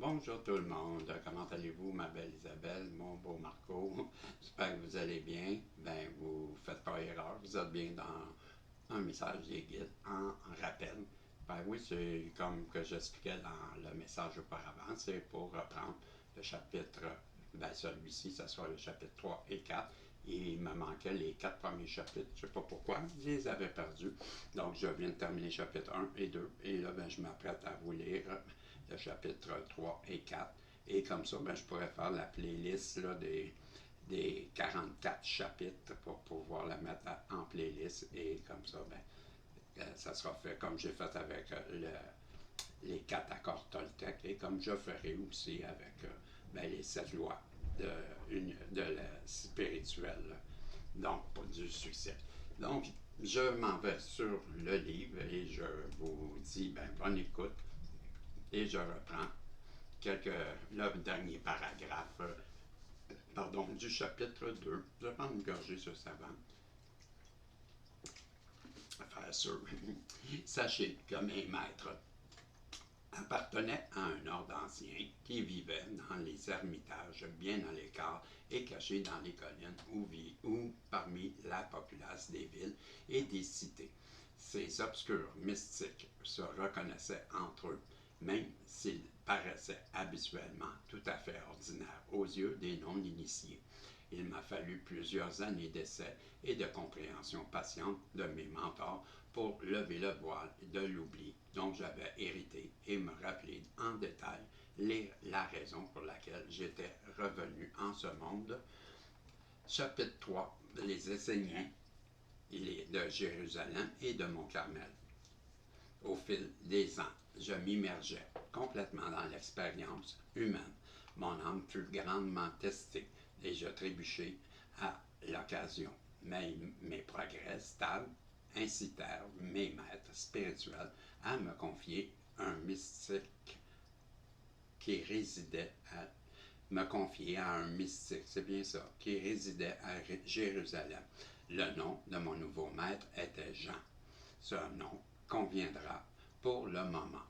Bonjour tout le monde, comment allez-vous ma belle Isabelle, mon beau Marco? J'espère que vous allez bien. Ben, vous faites pas erreur, vous êtes bien dans un message des guides en rappel. Ben oui, c'est comme que j'expliquais dans le message auparavant, c'est pour reprendre le chapitre, ben celui-ci, ça sera le chapitre 3 et 4. Il me manquait les 4 premiers chapitres, je sais pas pourquoi, je les avais perdus. Donc je viens de terminer chapitre 1 et 2, et là ben, je m'apprête à vous lire le chapitre 3 et 4. Et comme ça, ben, je pourrais faire la playlist là, des 44 chapitres pour pouvoir la mettre en playlist. Et comme ça, ben, ça sera fait comme j'ai fait avec les 4 accords Toltec et comme je ferai aussi avec ben, les 7 lois de la spirituelle, donc du succès. Donc, je m'en vais sur le livre et je vous dis ben, bonne écoute et je reprends le dernier paragraphe du chapitre 2. Je vais prendre une gorgée sur savant. Faire sûr. Sachez que mes maîtres appartenaient à un ordre ancien qui vivait dans les ermitages bien à l'écart et cachés dans les collines ou parmi la populace des villes et des cités. Ces obscurs mystiques se reconnaissaient entre eux, même s'ils paraissaient habituellement tout à fait ordinaires aux yeux des non-initiés. Il m'a fallu plusieurs années d'essais et de compréhension patiente de mes mentors pour lever le voile de l'oubli dont j'avais hérité et me rappeler en détail la raison pour laquelle j'étais revenu en ce monde. Chapitre 3. Les enseignants de Jérusalem et de Mont-Carmel. Au fil des ans, je m'immergeais complètement dans l'expérience humaine. Mon âme fut grandement testée et je trébuchai à l'occasion. Mais mes progrès stables incitèrent mes maîtres spirituels à me confier un mystique qui résidait à me confier à un mystique, c'est bien ça, qui résidait à Jérusalem. Le nom de mon nouveau maître était Jean. Ce nom conviendra pour le moment,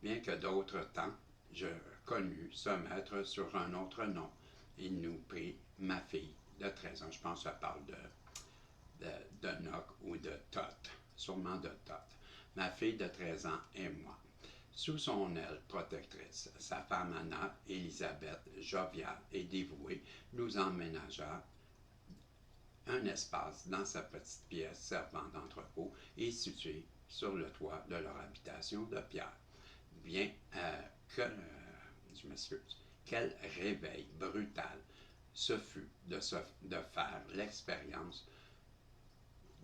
bien que d'autres temps je connus ce maître sur un autre nom. Il nous prit ma fille de 13 ans, je pense que ça parle de Noc ou de Thoth, sûrement de Thoth, ma fille de 13 ans et moi. Sous son aile protectrice, sa femme Anna, Élisabeth, joviale et dévouée, nous emménagea un espace dans sa petite pièce servant d'entrepôt et située sur le toit de leur habitation de pierre. Bien je m'excuse, quel réveil brutal ce fut de faire l'expérience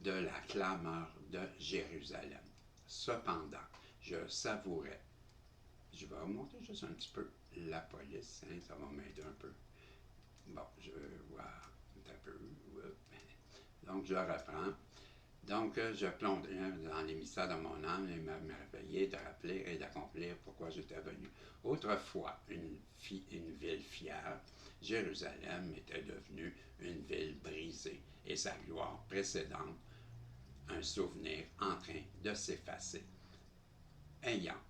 de la clameur de Jérusalem. Cependant, je savourais. Je vais remonter juste un petit peu la police, hein, ça va m'aider un peu. Bon, je vois un peu. Donc, je reprends. Donc, je plongeais dans les mystères de mon âme et me réveillais de rappeler et d'accomplir pourquoi j'étais venu. Autrefois, une ville fière, Jérusalem était devenue une ville brisée et sa gloire précédente, un souvenir en train de s'effacer. Ayant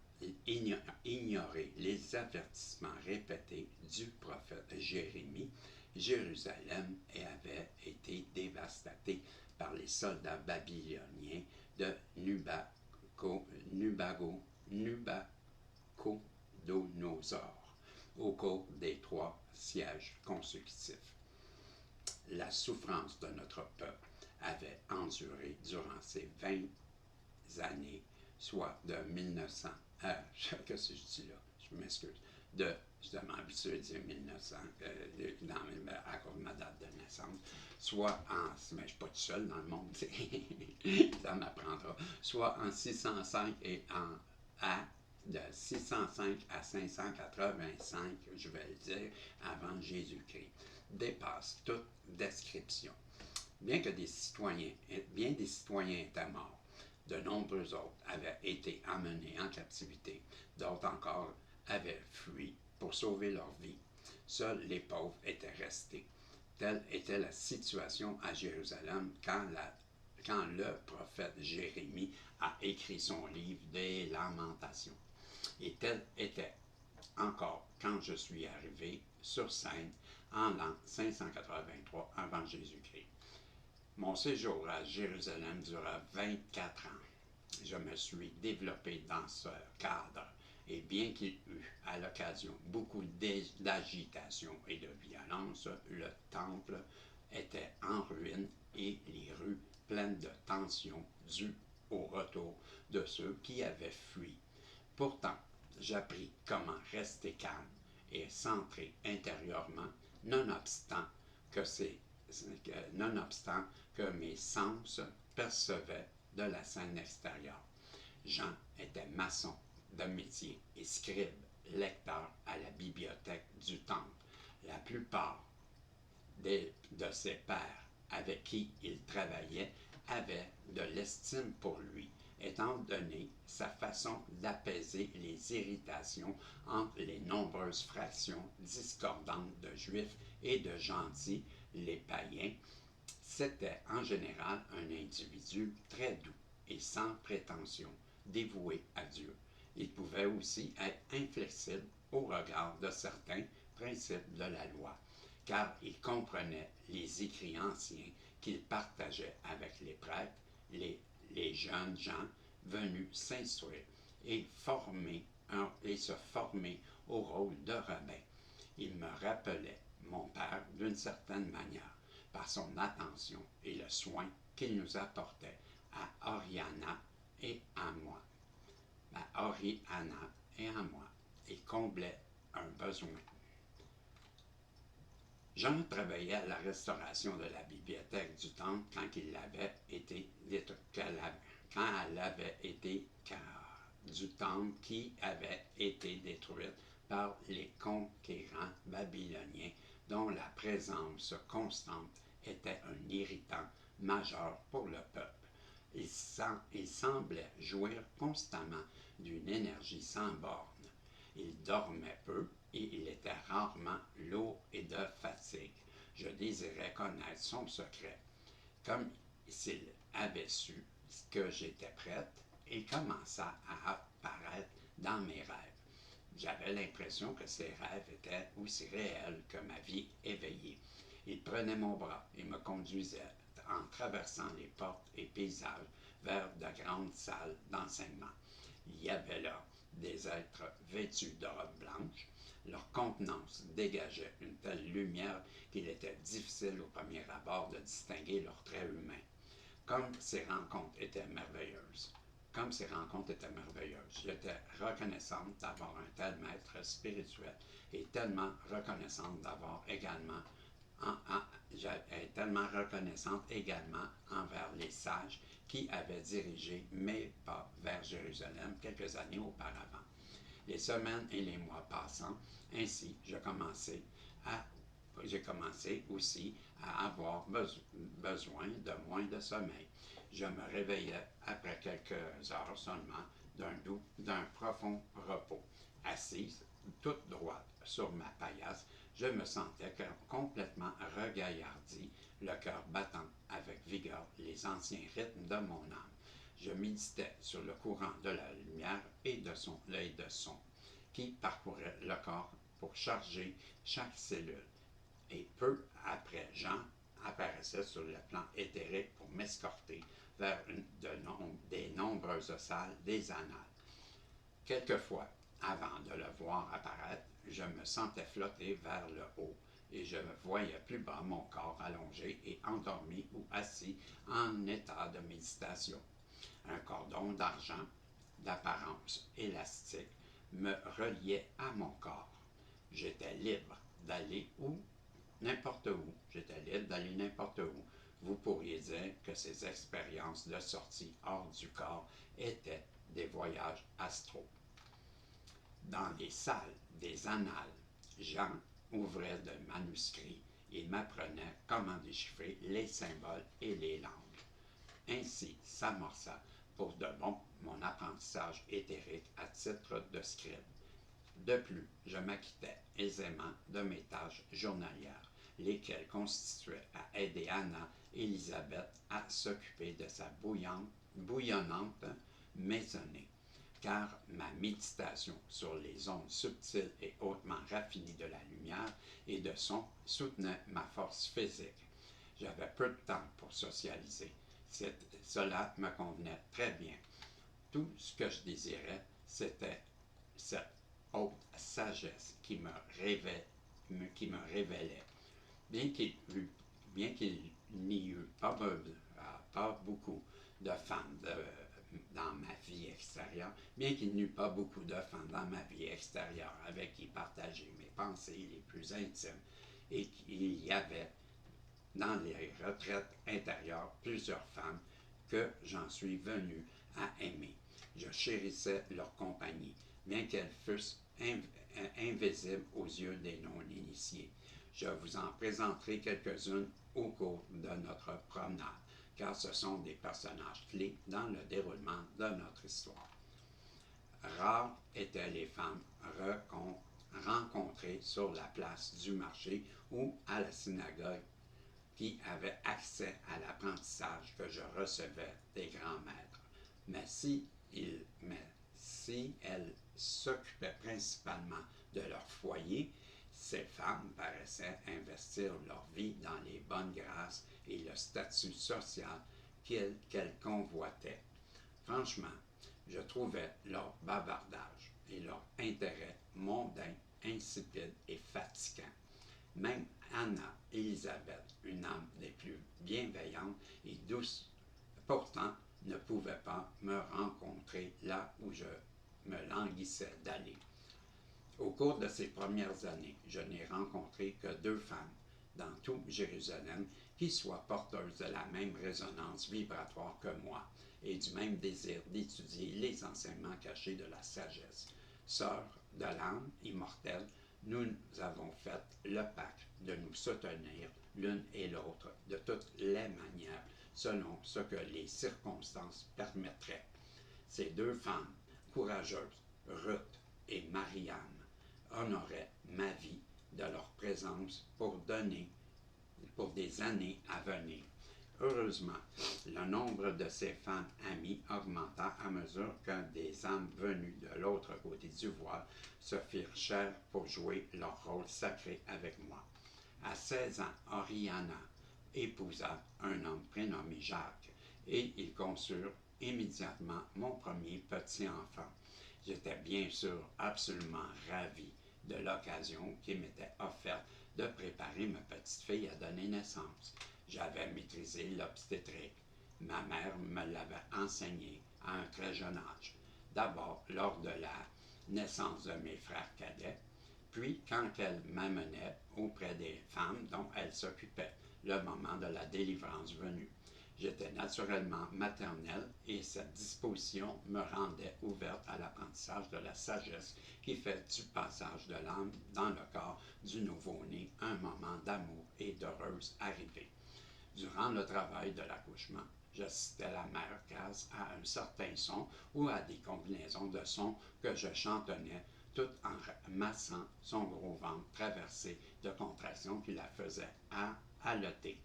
ignoré les avertissements répétés du prophète Jérémie, Jérusalem avait été dévastée par les soldats babyloniens de Nubacodonosor au cours des 3 sièges consécutifs. La souffrance de notre peuple avait enduré durant ces 20 années, soit de 1900, qu'est-ce que je dis là, je m'excuse, je m'habitue à dire 1900, à cause de ma date de naissance, soit mais je ne suis pas tout seul dans le monde, ça m'apprendra, soit en 605 et de 605 à 585, je vais le dire, avant Jésus-Christ, dépasse toute description. Bien des citoyens étaient morts, de nombreux autres avaient été amenés en captivité, d'autres encore avaient fui pour sauver leur vie. Seuls les pauvres étaient restés. Telle était la situation à Jérusalem quand le prophète Jérémie a écrit son livre des Lamentations. Et telle était encore quand je suis arrivé sur scène en l'an 583 avant Jésus-Christ. Mon séjour à Jérusalem dura 24 ans. Je me suis développé dans ce cadre et bien qu'il eût à l'occasion beaucoup d'agitation et de violence, le temple était en ruine et les rues pleines de tensions dues au retour de ceux qui avaient fui. Pourtant, j'appris comment rester calme et centré intérieurement, nonobstant que mes sens percevaient de la scène extérieure. Jean était maçon de métier et scribe, lecteur à la bibliothèque du temple. La plupart de ses pairs avec qui il travaillait avaient de l'estime pour lui, étant donné sa façon d'apaiser les irritations entre les nombreuses fractions discordantes de juifs et de gentils, les païens. C'était en général un individu très doux et sans prétention, dévoué à Dieu. Il pouvait aussi être inflexible au regard de certains principes de la loi, car il comprenait les écrits anciens qu'il partageait avec les prêtres, les jeunes gens venus s'instruire et se former au rôle de rabbin. Il me rappelait mon père d'une certaine manière par son attention et le soin qu'il nous apportait à Oriana et à moi. Il comblait un besoin. Jean travaillait à la restauration de la bibliothèque du temple quand elle avait été détruite par les conquérants babyloniens, dont la présence constante était un irritant majeur pour le peuple. Il semblait jouir constamment d'une énergie sans borne. Il dormait peu et il était rarement lourd et de fatigue. Je désirais connaître son secret. Comme s'il avait su que j'étais prête, il commença à apparaître dans mes rêves. J'avais l'impression que ces rêves étaient aussi réels que ma vie éveillée. Il prenait mon bras et me conduisait en traversant les portes et paysages vers de grandes salles d'enseignement. Il y avait là des êtres vêtus de robes blanches. Leur contenance dégageait une telle lumière qu'il était difficile au premier abord de distinguer leurs traits humains. Comme ces rencontres étaient merveilleuses. J'étais reconnaissante d'avoir un tel maître spirituel et tellement reconnaissante également envers les sages qui avaient dirigé mes pas vers Jérusalem quelques années auparavant. Les semaines et les mois passant, ainsi, j'ai commencé aussi à avoir besoin de moins de sommeil. Je me réveillais après quelques heures seulement d'un profond repos. Assise, toute droite sur ma paillasse, je me sentais complètement regaillardi, le cœur battant avec vigueur les anciens rythmes de mon âme. Je méditais sur le courant de la lumière et de son qui parcourait le corps pour charger chaque cellule. Et peu après, Jean apparaissait sur le plan éthérique pour m'escorter vers des nombreuses salles des annales. Quelquefois, avant de le voir apparaître, je me sentais flotter vers le haut et je voyais plus bas mon corps allongé et endormi ou assis en état de méditation. Un cordon d'argent d'apparence élastique me reliait à mon corps. J'étais libre d'aller n'importe où. Vous pourriez dire que ces expériences de sortie hors du corps étaient des voyages astraux. Dans les salles des annales, Jean ouvrait de manuscrits et m'apprenait comment déchiffrer les symboles et les langues. Ainsi s'amorça pour de bon mon apprentissage éthérique à titre de scribe. De plus, je m'acquittais aisément de mes tâches journalières, lesquelles consistaient à aider Anna Élisabeth à s'occuper de sa bouillonnante maisonnée. car ma méditation sur les ondes subtiles et hautement raffinées de la lumière et de son soutenait ma force physique. J'avais peu de temps pour socialiser. Cela me convenait très bien. Tout ce que je désirais, c'était cette haute sagesse qui me révélait. Bien qu'il n'y eût pas beaucoup de femmes dans ma vie extérieure, bien qu'il n'y eût pas beaucoup de femmes dans ma vie extérieure avec qui partager mes pensées les plus intimes, et qu'il y avait dans les retraites intérieures plusieurs femmes que j'en suis venu à aimer. Je chérissais leur compagnie, bien qu'elles fussent invisibles aux yeux des non-initiés. Je vous en présenterai quelques-unes au cours de notre promenade, car ce sont des personnages clés dans le déroulement de notre histoire. Rares étaient les femmes rencontrées sur la place du marché ou à la synagogue qui avaient accès à l'apprentissage que je recevais des grands maîtres. Mais si elles s'occupaient principalement de leur foyer, ces femmes paraissaient investir leur vie dans les bonnes grâces et le statut social qu'elles convoitaient. Franchement, je trouvais leur bavardage et leur intérêt mondain, insipide et fatigant. Même Anna Élisabeth, une âme des plus bienveillantes et douces, pourtant ne pouvait pas me rencontrer là où je me languissais d'aller. Au cours de ces premières années, je n'ai rencontré que 2 femmes dans tout Jérusalem qui soient porteuses de la même résonance vibratoire que moi et du même désir d'étudier les enseignements cachés de la sagesse. Sœurs de l'âme immortelle, nous avons fait le pacte de nous soutenir l'une et l'autre de toutes les manières, selon ce que les circonstances permettraient. Ces 2 femmes courageuses, Ruth et Marianne, honoraient ma vie de leur présence pour des années à venir. Heureusement, le nombre de ces femmes amies augmenta à mesure que des âmes venues de l'autre côté du voile se firent chères pour jouer leur rôle sacré avec moi. À 16 ans, Oriana épousa un homme prénommé Jacques et ils conçurent immédiatement mon premier petit enfant. J'étais bien sûr absolument ravi de l'occasion qui m'était offerte de préparer ma petite fille à donner naissance. J'avais maîtrisé l'obstétrique. Ma mère me l'avait enseigné à un très jeune âge. D'abord lors de la naissance de mes frères cadets, puis quand elle m'amenait auprès des femmes dont elle s'occupait, le moment de la délivrance venue. J'étais naturellement maternelle et cette disposition me rendait ouverte à l'apprentissage de la sagesse qui fait du passage de l'âme dans le corps du nouveau-né un moment d'amour et d'heureuse arrivée. Durant le travail de l'accouchement, j'assistais la mère Cass à un certain son ou à des combinaisons de sons que je chantonnais tout en massant son gros ventre traversé de contractions qui la faisaient haleter.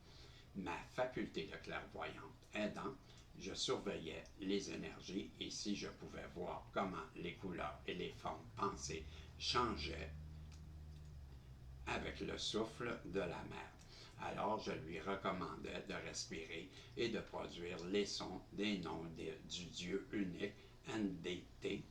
Ma faculté de clairvoyante aidant, je surveillais les énergies et si je pouvais voir comment les couleurs et les formes pensées changeaient avec le souffle de la mer. Alors je lui recommandais de respirer et de produire les sons des noms du Dieu unique, NDT.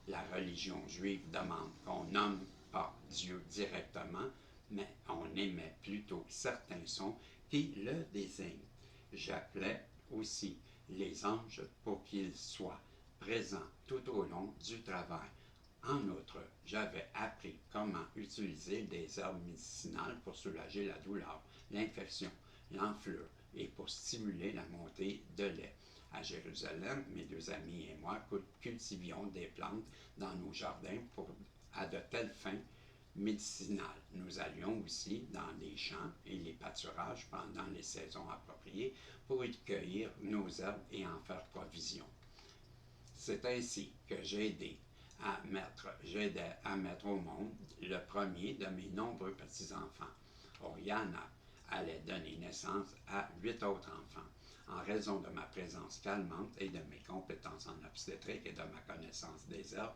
La religion juive demande qu'on nomme pas Dieu directement, mais on émet plutôt certains sons qui le désignent. J'appelais aussi les anges pour qu'ils soient présents tout au long du travail. En outre, j'avais appris comment utiliser des herbes médicinales pour soulager la douleur, l'infection, l'enflure et pour stimuler la montée de lait. À Jérusalem, mes 2 amis et moi cultivions des plantes dans nos jardins à de telles fins médicinales. Nous allions aussi dans les champs et les pâturages pendant les saisons appropriées pour y cueillir nos herbes et en faire provision. C'est ainsi que j'aidais à mettre au monde le premier de mes nombreux petits-enfants. Oriana allait donner naissance à 8 autres enfants. En raison de ma présence calmante et de mes compétences en obstétrique et de ma connaissance des herbes,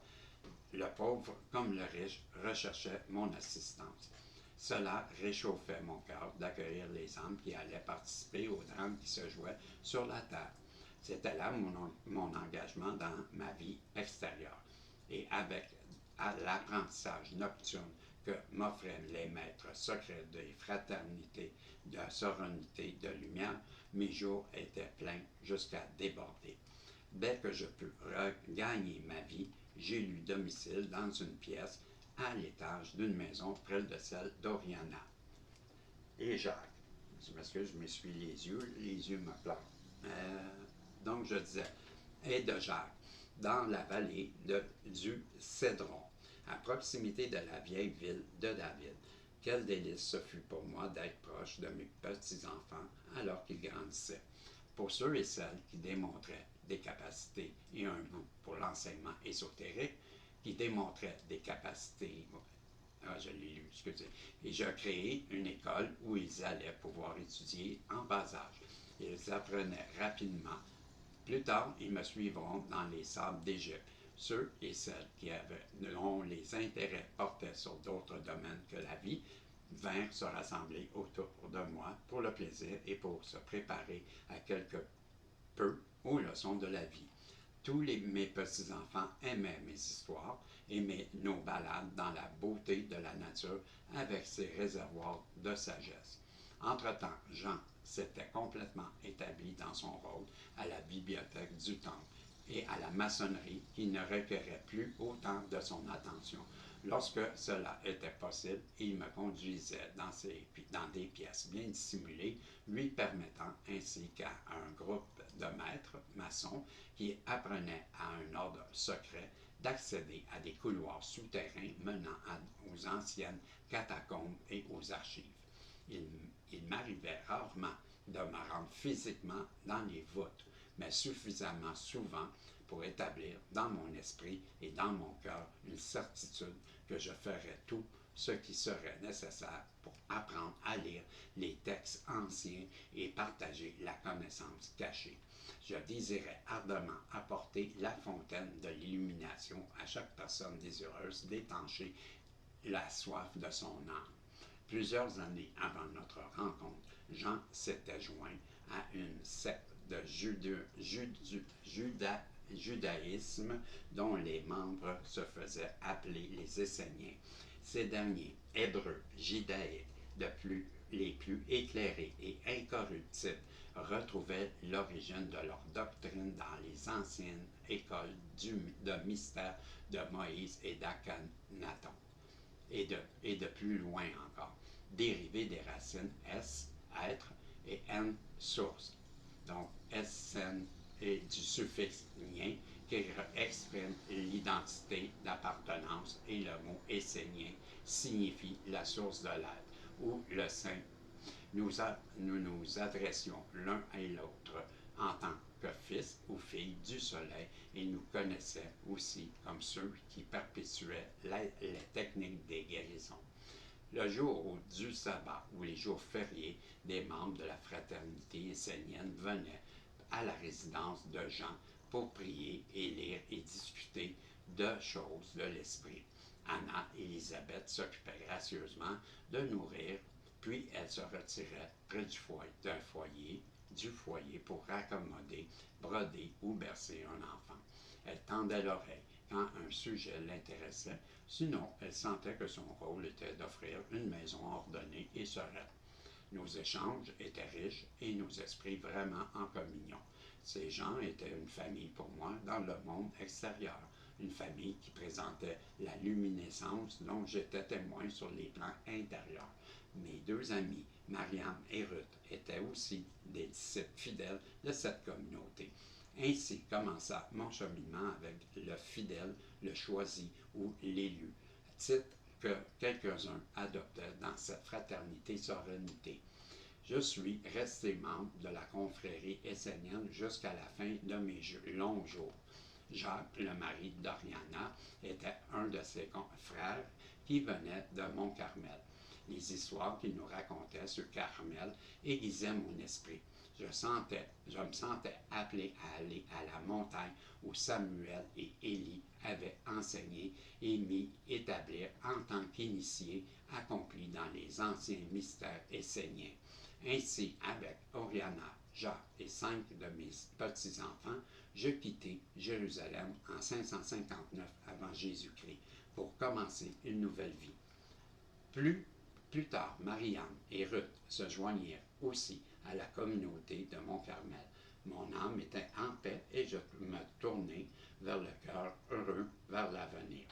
le pauvre comme le riche recherchait mon assistance. Cela réchauffait mon cœur d'accueillir les âmes qui allaient participer au drame qui se jouait sur la terre. C'était là mon engagement dans ma vie extérieure. Et avec l'apprentissage nocturne que m'offraient les maîtres secrets des fraternités, de sérénité, de lumière, mes jours étaient pleins jusqu'à déborder. Dès que je pus regagner ma vie, j'élus domicile dans une pièce à l'étage d'une maison près de celle d'Oriana. Et Jacques, je m'excuse, je m'essuie les yeux me pleurent. Donc je disais, et de Jacques, dans la vallée du Cédron, à proximité de la vieille ville de David. Quel délice ce fut pour moi d'être proche de mes petits-enfants alors qu'ils grandissaient. Pour ceux et celles qui démontraient des capacités et un goût pour l'enseignement ésotérique, qui démontraient des capacités, je l'ai lu, excusez, et j'ai créé une école où ils allaient pouvoir étudier en bas âge. Ils apprenaient rapidement. Plus tard, ils me suivront dans les sables d'Égypte. Ceux et celles dont les intérêts portaient sur d'autres domaines que la vie vinrent se rassembler autour de moi pour le plaisir et pour se préparer à quelque peu aux leçons de la vie. Tous mes petits-enfants aimaient mes histoires et nos balades dans la beauté de la nature avec ses réservoirs de sagesse. Entre-temps, Jean s'était complètement établi dans son rôle à la bibliothèque du temple et à la maçonnerie qui ne requérait plus autant de son attention. Lorsque cela était possible, il me conduisait dans des pièces bien dissimulées, lui permettant ainsi qu'à un groupe de maîtres maçons qui apprenaient à un ordre secret d'accéder à des couloirs souterrains menant aux anciennes catacombes et aux archives. Il m'arrivait rarement de me rendre physiquement dans les voûtes, mais suffisamment souvent pour établir dans mon esprit et dans mon cœur une certitude que je ferais tout ce qui serait nécessaire pour apprendre à lire les textes anciens et partager la connaissance cachée. Je désirais ardemment apporter la fontaine de l'illumination à chaque personne désireuse d'étancher la soif de son âme. Plusieurs années avant notre rencontre, Jean s'était joint à une secte de judaïsme dont les membres se faisaient appeler les Esséniens. Ces derniers, hébreux, judaïques, les plus éclairés et incorruptibles, retrouvaient l'origine de leur doctrine dans les anciennes écoles de mystère de Moïse et d'Akhenaton, et de plus loin encore, dérivés des racines S, être, et N, source. Donc, SN et du suffixe nien qui exprime l'identité d'appartenance et le mot essénien signifie la source de l'être ou le sein. Nous nous adressions l'un et l'autre en tant que fils ou filles du soleil et nous connaissaient aussi comme ceux qui perpétuaient les techniques des guérisons. Le jour du sabbat ou les jours fériés, des membres de la fraternité essénienne venaient à la résidence de Jean pour prier et lire et discuter de choses de l'esprit. Anna et Élisabeth s'occupaient gracieusement de nourrir, puis elles se retiraient près du foyer pour raccommoder, broder ou bercer un enfant. Elles tendaient l'oreille quand un sujet l'intéressait, sinon elle sentait que son rôle était d'offrir une maison ordonnée et sereine. Nos échanges étaient riches et nos esprits vraiment en communion. Ces gens étaient une famille pour moi dans le monde extérieur, une famille qui présentait la luminescence dont j'étais témoin sur les plans intérieurs. Mes deux amis, Mariam et Ruth, étaient aussi des disciples fidèles de cette communauté. Ainsi commença mon cheminement avec le fidèle, le choisi ou l'élu, titre que quelques-uns adoptaient dans cette fraternité sérénité. Je suis resté membre de la confrérie essénienne jusqu'à la fin de mes longs jours. Jacques, le mari d'Oriana, était un de ses frères qui venait de Mont-Carmel. Les histoires qu'il nous racontait sur Carmel aiguisaient mon esprit. Je me sentais appelé à aller à la montagne où Samuel et Élie avaient enseigné et m'y établir en tant qu'initié accompli dans les anciens mystères esséniens. Ainsi, avec Oriana, Jacques et 5 de mes petits-enfants, je quittai Jérusalem en 559 avant Jésus-Christ pour commencer une nouvelle vie. Plus tard, Marianne et Ruth se joignirent aussi à la communauté de Mont-Carmel. Mon âme était en paix et je me tournai vers le cœur heureux vers l'avenir.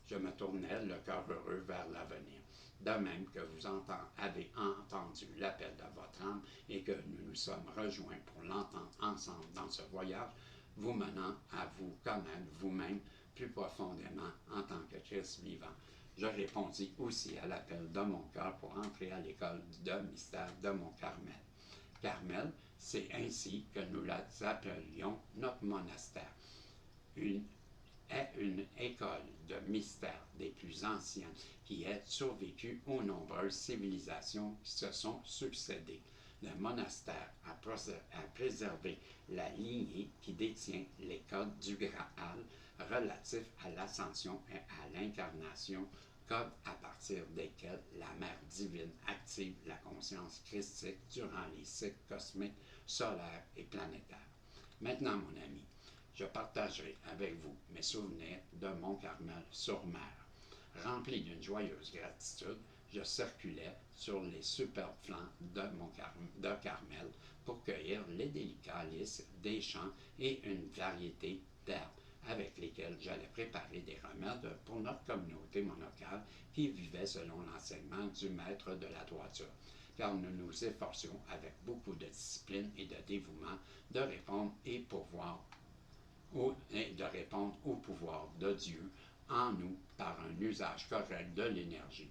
Je me tournais le cœur heureux vers l'avenir. De même que vous avez entendu l'appel de votre âme et que nous nous sommes rejoints pour l'entendre ensemble dans ce voyage, vous menant à vous connaître vous-même plus profondément en tant que Christ vivant. Je répondis aussi à l'appel de mon cœur pour entrer à l'école de mystère de Mont-Carmel. Carmel, c'est ainsi que nous l'appelions notre monastère. Est une école de mystère des plus anciennes qui a survécu aux nombreuses civilisations qui se sont succédées. Le monastère a préservé la lignée qui détient les codes du Graal relatifs à l'ascension et à l'incarnation, codes à partir desquels la Mère divine active la conscience christique durant les cycles cosmiques, solaires et planétaires. Maintenant, mon ami, je partagerai avec vous mes souvenirs de Mont-Carmel-sur-Mer. Rempli d'une joyeuse gratitude, je circulais sur les superbes flancs de Carmel pour cueillir les délicats lys des champs et une variété d'herbes avec lesquelles j'allais préparer des remèdes pour notre communauté monocale qui vivait selon l'enseignement du maître de la droiture, car nous nous efforcions avec beaucoup de discipline et de dévouement de répondre au pouvoir de Dieu en nous par un usage correct de l'énergie,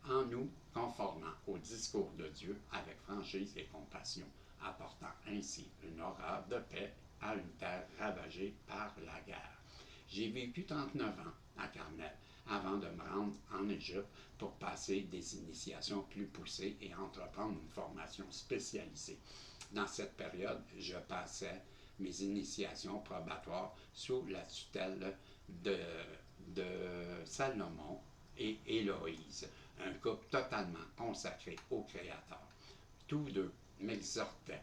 en nous conformant au discours de Dieu avec franchise et compassion, apportant ainsi une aura de paix à une terre ravagée par la guerre. J'ai vécu 39 ans à Carmel avant de me rendre en Égypte pour passer des initiations plus poussées et entreprendre une formation spécialisée. Dans cette période, je passais mes initiations probatoires sous la tutelle de Salomon et Héloïse, un couple totalement consacré au Créateur. Tous deux m'exhortaient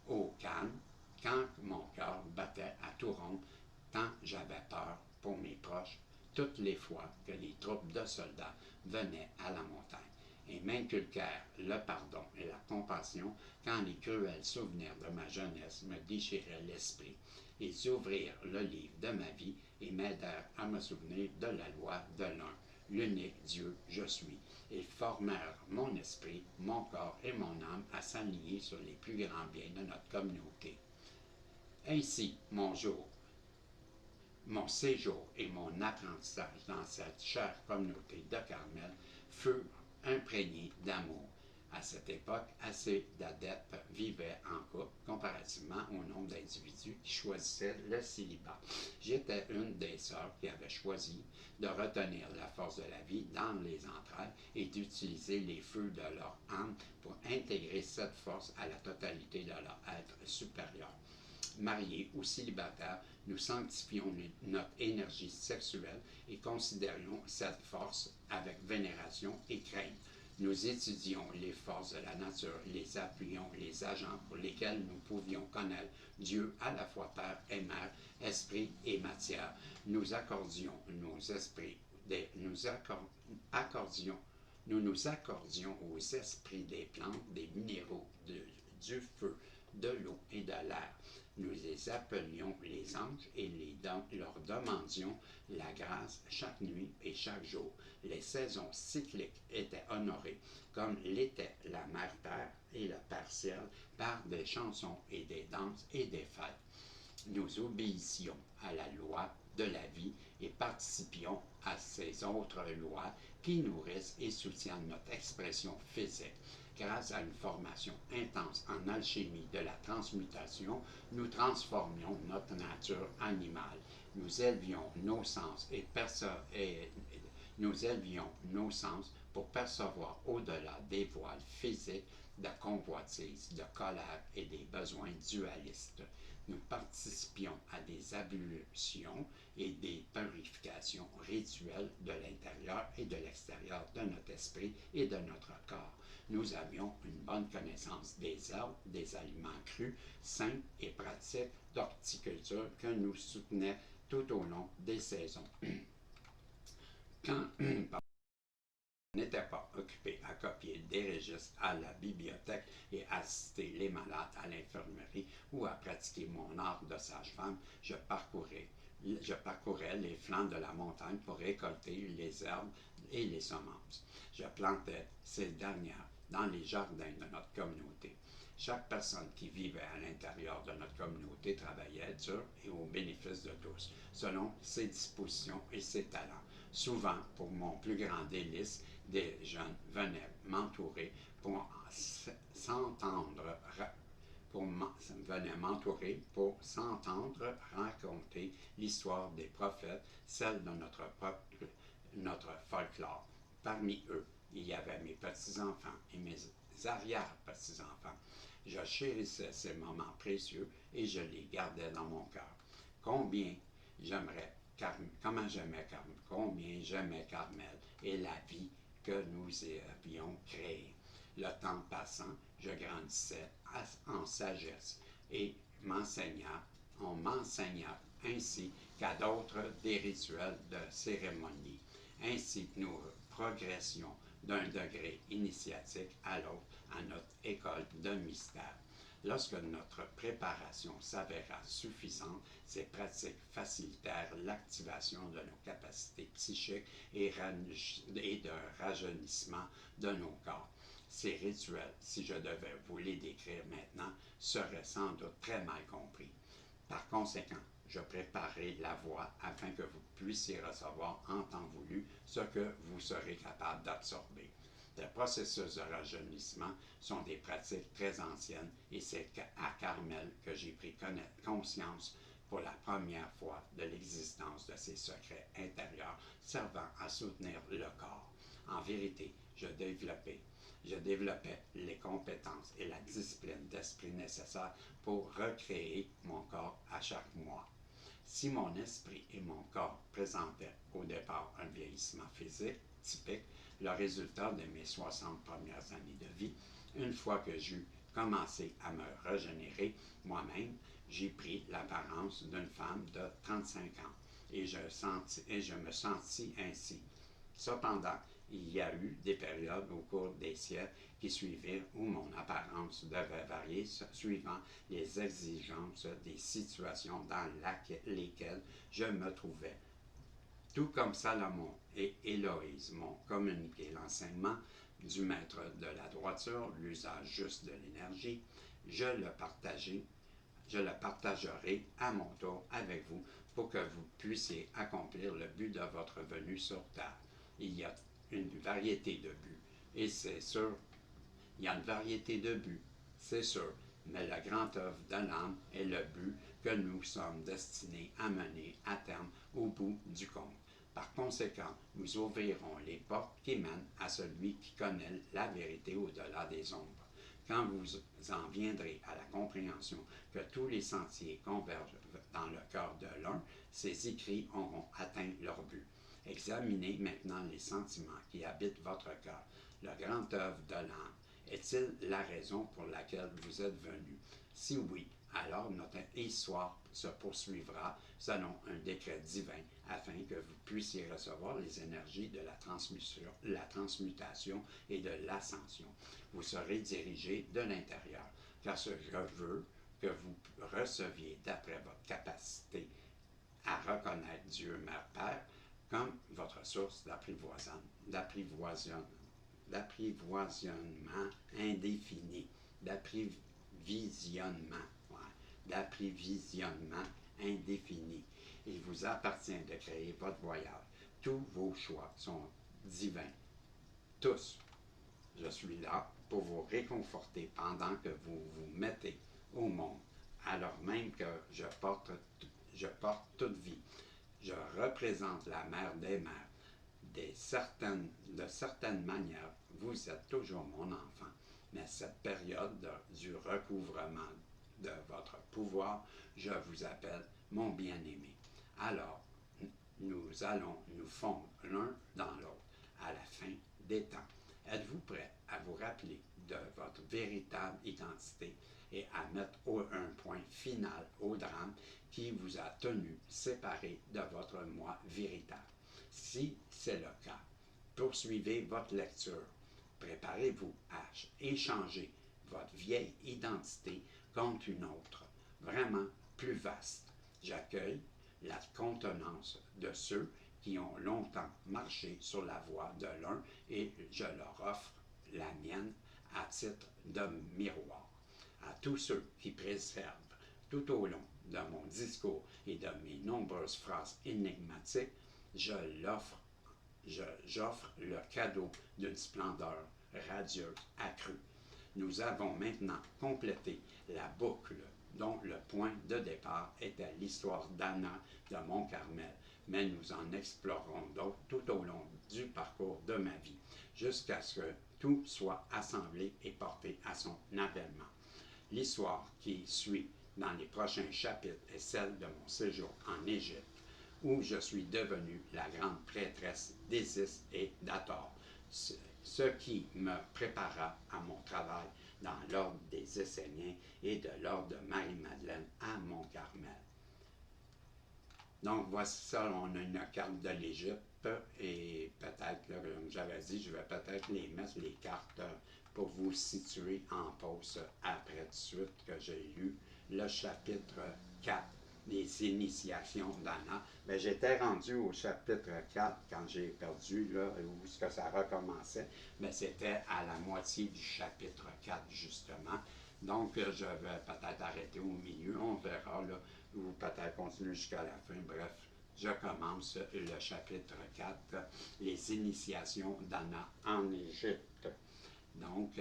au calme quand mon cœur battait à tout rompre, tant j'avais peur pour mes proches toutes les fois que les troupes de soldats venaient à la montagne, et m'inculquèrent le pardon et la compassion quand les cruels souvenirs de ma jeunesse me déchiraient l'esprit. Ils ouvrirent le livre de ma vie et m'aidèrent à me souvenir de la loi de l'un, l'unique Dieu je suis. Ils formèrent mon esprit, mon corps et mon âme à s'aligner sur les plus grands biens de notre communauté. Ainsi, mon séjour et mon apprentissage dans cette chère communauté de Carmel furent imprégnés d'amour. À cette époque, assez d'adeptes vivaient en couple comparativement au nombre d'individus qui choisissaient le célibat. J'étais une des sœurs qui avait choisi de retenir la force de la vie dans les entrailles et d'utiliser les feux de leur âme pour intégrer cette force à la totalité de leur être supérieur. Mariés ou célibataires, nous sanctifions notre énergie sexuelle et considérions cette force avec vénération et crainte. Nous étudions les forces de la nature, les appuyons, les agents pour lesquels nous pouvions connaître Dieu à la fois Père et Mère, Esprit et matière. Nous accordions aux esprits des plantes, des minéraux, du feu, de l'eau et de l'air. Nous les appelions les anges et leur demandions la grâce chaque nuit et chaque jour. Les saisons cycliques étaient honorées, comme l'était la mère Terre et le Père Ciel, par des chansons et des danses et des fêtes. Nous obéissions à la loi de la vie et participions à ces autres lois qui nourrissent et soutiennent notre expression physique. Grâce à une formation intense en alchimie de la transmutation, nous transformions notre nature animale. Nous élevions nos sens pour percevoir au-delà des voiles physiques de convoitise, de colère et des besoins dualistes. Nous participions à des ablutions et des purifications rituelles de l'intérieur et de l'extérieur de notre esprit et de notre corps. Nous avions une bonne connaissance des herbes, des aliments crus, sains et pratiques d'horticulture que nous soutenaient tout au long des saisons. Quand n'était pas occupé à copier des registres à la bibliothèque et assister les malades à l'infirmerie ou à pratiquer mon art de sage-femme, je parcourais les flancs de la montagne pour récolter les herbes et les semences. Je plantais ces dernières dans les jardins de notre communauté. Chaque personne qui vivait à l'intérieur de notre communauté travaillait dur et au bénéfice de tous, selon ses dispositions et ses talents. Souvent, pour mon plus grand délice, des jeunes venaient m'entourer pour s'entendre raconter l'histoire des prophètes, celle de notre folklore. Parmi eux, il y avait mes petits-enfants et mes arrière-petits-enfants. Je chérissais ces moments précieux et je les gardais dans mon cœur. Combien combien j'aimais Carmel et la vie que nous y avions créée. Le temps passant, je grandissais en sagesse et on m'enseigna ainsi qu'à d'autres des rituels de cérémonie. Ainsi, nous progressions d'un degré initiatique à l'autre à notre école de mystère. Lorsque notre préparation s'avéra suffisante, ces pratiques facilitèrent l'activation de nos capacités psychiques et de rajeunissement de nos corps. Ces rituels, si je devais vous les décrire maintenant, seraient sans doute très mal compris. Par conséquent, je préparerai la voie afin que vous puissiez recevoir en temps voulu ce que vous serez capable d'absorber. Les processus de rajeunissement sont des pratiques très anciennes et c'est à Carmel que j'ai pris conscience pour la première fois de l'existence de ces secrets intérieurs servant à soutenir le corps. En vérité, je développais les compétences et la discipline d'esprit nécessaires pour recréer mon corps à chaque mois. Si mon esprit et mon corps présentaient au départ un vieillissement physique typique, le résultat de mes 60 premières années de vie, une fois que j'eus commencé à me régénérer moi-même, j'ai pris l'apparence d'une femme de 35 ans et je me sentis ainsi. Cependant, il y a eu des périodes au cours des siècles qui suivirent où mon apparence devait varier suivant les exigences des situations dans lesquelles je me trouvais. Tout comme Salomon et Héloïse m'ont communiqué l'enseignement du maître de la droiture, l'usage juste de l'énergie, je le partagerai à mon tour avec vous pour que vous puissiez accomplir le but de votre venue sur Terre. Il y a une variété de buts, et c'est sûr, c'est sûr, mais la grande œuvre de l'âme est le but que nous sommes destinés à mener à terme au bout du compte. Par conséquent, nous ouvrirons les portes qui mènent à celui qui connaît la vérité au-delà des ombres. Quand vous en viendrez à la compréhension que tous les sentiers convergent dans le cœur de l'un, ces écrits auront atteint leur but. Examinez maintenant les sentiments qui habitent votre cœur. La grande œuvre de l'âme est-il la raison pour laquelle vous êtes venu? Si oui, alors notre histoire se poursuivra selon un décret divin afin que vous puissiez recevoir les énergies de la transmutation et de l'ascension. Vous serez dirigé de l'intérieur, car ce que je veux que vous receviez d'après votre capacité à reconnaître Dieu, Mère, Père, comme votre source d'apprivoisonnement indéfini, d'apprivisionnement indéfini. Il vous appartient de créer votre voyage. Tous vos choix sont divins. Tous. Je suis là pour vous réconforter pendant que vous vous mettez au monde, alors même que je porte toute vie. Je représente la mère des mères, de certaines manières, vous êtes toujours mon enfant, mais cette période du recouvrement de votre pouvoir, je vous appelle mon bien-aimé. Alors, nous allons nous fondre l'un dans l'autre à la fin des temps. Êtes-vous prêt à vous rappeler de votre véritable identité et à mettre un point final au drame qui vous a tenu séparés de votre moi véritable? Si c'est le cas, poursuivez votre lecture. Préparez-vous à échanger votre vieille identité contre une autre, vraiment plus vaste. J'accueille la contenance de ceux qui ont longtemps marché sur la voie de l'un et je leur offre la mienne à titre de miroir. À tous ceux qui préservent tout au long de mon discours et de mes nombreuses phrases énigmatiques, j'offre le cadeau d'une splendeur radieuse accrue. Nous avons maintenant complété la boucle dont le point de départ était l'histoire d'Anna de Mont-Carmel, mais nous en explorerons d'autres tout au long du parcours de ma vie, jusqu'à ce que tout soit assemblé et porté à son avènement. L'histoire qui suit dans les prochains chapitres est celle de mon séjour en Égypte, où je suis devenue la grande prêtresse d'Isis et d'Hathor, ce qui me prépara à mon travail dans l'ordre des Esséniens et de l'ordre de Marie-Madeleine à Mont-Carmel. Donc voici ça, on a une carte de l'Égypte et peut-être, comme j'avais dit, je vais peut-être les mettre les cartes pour vous situer en pause après tout de suite que j'ai lu le chapitre 4 des initiations d'Anna. Mais j'étais rendu au chapitre 4 quand j'ai perdu, là, où ce que ça recommençait, mais c'était à la moitié du chapitre 4, justement. Donc, je vais peut-être arrêter au milieu, on verra, là, ou peut-être continuer jusqu'à la fin. Bref, je commence le chapitre 4, les initiations d'Anna en Égypte. Donc,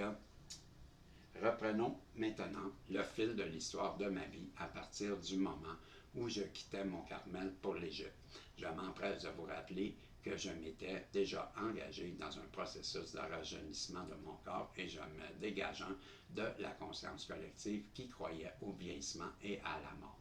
reprenons maintenant le fil de l'histoire de ma vie à partir du moment où je quittais Mont-Carmel pour l'Égypte. Je m'empresse de vous rappeler que je m'étais déjà engagé dans un processus de rajeunissement de mon corps et je me dégageant de la conscience collective qui croyait au vieillissement et à la mort.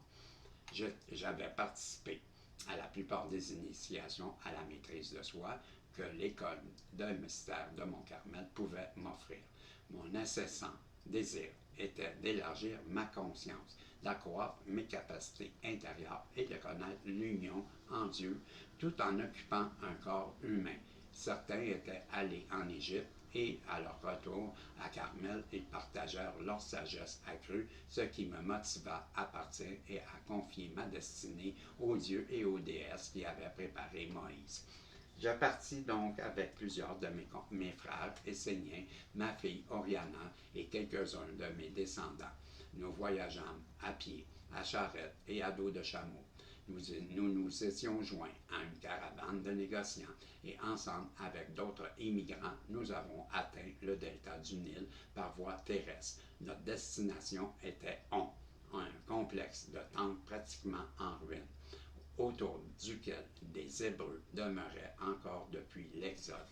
J'avais participé à la plupart des initiations à la maîtrise de soi que l'école de mystère de Mont-Carmel pouvait m'offrir. Mon incessant désir était d'élargir ma conscience, d'accroître mes capacités intérieures et de connaître l'union en Dieu tout en occupant un corps humain. Certains étaient allés en Égypte et à leur retour à Carmel, ils partagèrent leur sagesse accrue, ce qui me motiva à partir et à confier ma destinée aux dieux et aux déesses qui avaient préparé Moïse. Je partis donc avec plusieurs de mes frères esséniens, ma fille Oriana et quelques-uns de mes descendants. Nous voyageâmes à pied, à charrette et à dos de chameau. Nous étions joints à une caravane de négociants et ensemble avec d'autres immigrants, nous avons atteint le delta du Nil par voie terrestre. Notre destination était On, un complexe de tentes pratiquement en ruine, autour duquel des Hébreux demeuraient encore depuis l'Exode.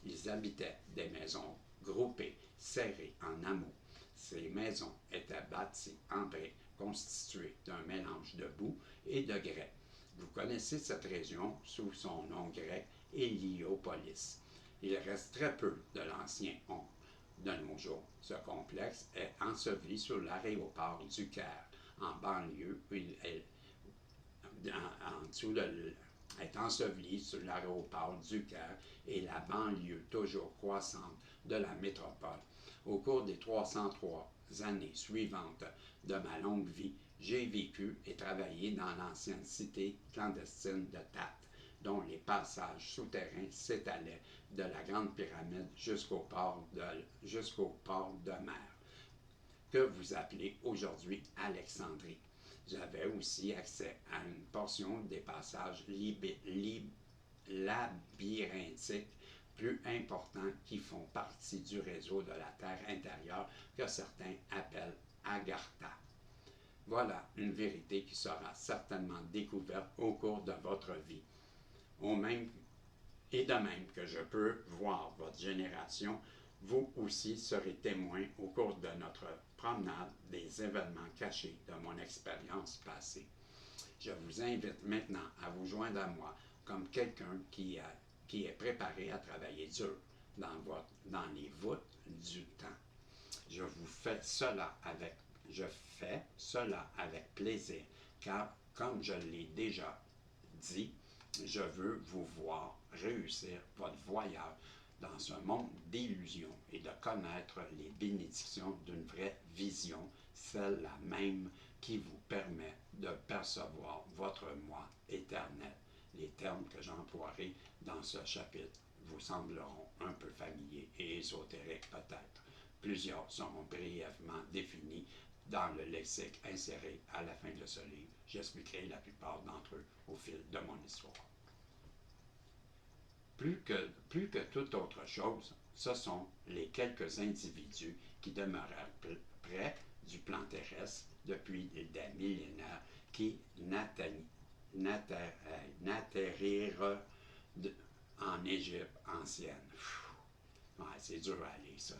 Ils habitaient des maisons groupées, serrées en hameaux. Ces maisons étaient bâties en briques constituées d'un mélange de boue et de grès. Vous connaissez cette région sous son nom grec, Héliopolis. Il reste très peu de l'ancien On de nos jours. Ce complexe est enseveli sur l'aéroport du Caire, en banlieue, où il est en dessous est enseveli sur l'aéroport du Caire et la banlieue toujours croissante de la métropole. Au cours des 303 années suivantes de ma longue vie, j'ai vécu et travaillé dans l'ancienne cité clandestine de Tat, dont les passages souterrains s'étalaient de la Grande Pyramide jusqu'au port de mer, que vous appelez aujourd'hui Alexandrie. J'avais aussi accès à une portion des passages labyrinthiques plus importants qui font partie du réseau de la Terre intérieure que certains appellent Agartha. Voilà une vérité qui sera certainement découverte au cours de votre vie. Et de même que je peux voir votre génération, vous aussi serez témoin au cours de notre promenade des événements cachés de mon expérience passée. Je vous invite maintenant à vous joindre à moi comme quelqu'un qui est préparé à travailler dur dans les voûtes du temps. Je fais cela avec plaisir, car comme je l'ai déjà dit, je veux vous voir réussir votre voyage dans un monde d'illusions et de connaître les bénédictions d'une vraie vision, celle-là même qui vous permet de percevoir votre moi éternel. Les termes que j'emploierai dans ce chapitre vous sembleront un peu familiers et ésotériques peut-être. Plusieurs seront brièvement définis dans le lexique inséré à la fin de ce livre. J'expliquerai la plupart d'entre eux au fil de mon histoire. Plus que toute autre chose, ce sont les quelques individus qui demeurèrent près du plan terrestre depuis des millénaires qui n'atterrirent en Égypte ancienne. Ouais, c'est dur à lire, ça.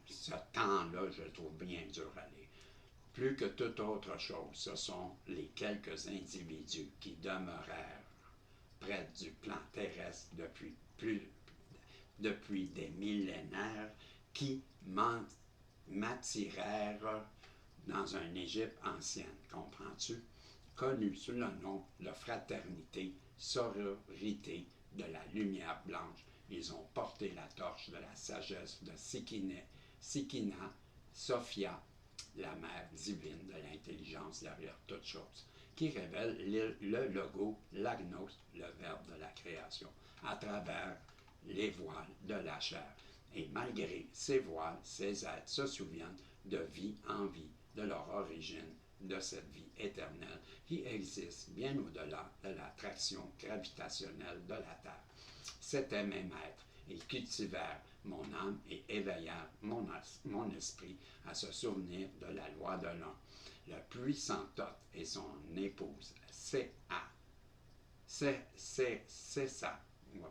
Ce temps-là, je le trouve bien dur à lire. Plus que toute autre chose, ce sont les quelques individus qui demeurèrent près du plan terrestre depuis des millénaires qui m'attirèrent dans un Égypte ancienne, comprends-tu? Connue sous le nom de fraternité, sororité de la lumière blanche, ils ont porté la torche de la sagesse de Sikina, Sophia, la mère divine de l'intelligence derrière toute chose, qui révèle le logo, l'agnos, le verbe de la création, à travers les voiles de la chair. Et malgré ces voiles, ces êtres se souviennent de vie en vie, de leur origine, de cette vie éternelle qui existe bien au-delà de l'attraction gravitationnelle de la Terre. C'étaient mes maîtres. Ils cultivèrent mon âme et éveillèrent mon esprit à se souvenir de la loi de l'un. Le puissant Thoth et son épouse, c'est ça,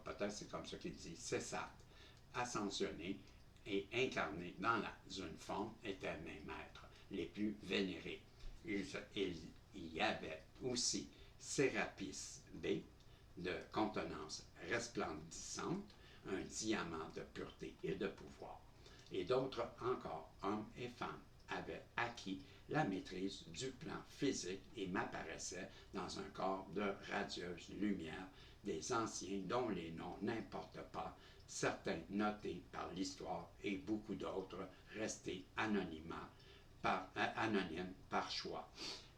peut-être c'est comme ça qu'il dit, c'est ça, ascensionné et incarné dans une forme étaient mes maîtres les plus vénérés. Il y avait aussi Sérapis B, de contenance resplendissante, un diamant de pureté et de pouvoir. Et d'autres encore, hommes et femmes, avaient acquis la maîtrise du plan physique et m'apparaissaient dans un corps de radieuse lumière, des anciens dont les noms n'importent pas, certains notés par l'histoire et beaucoup d'autres restés anonymes par choix.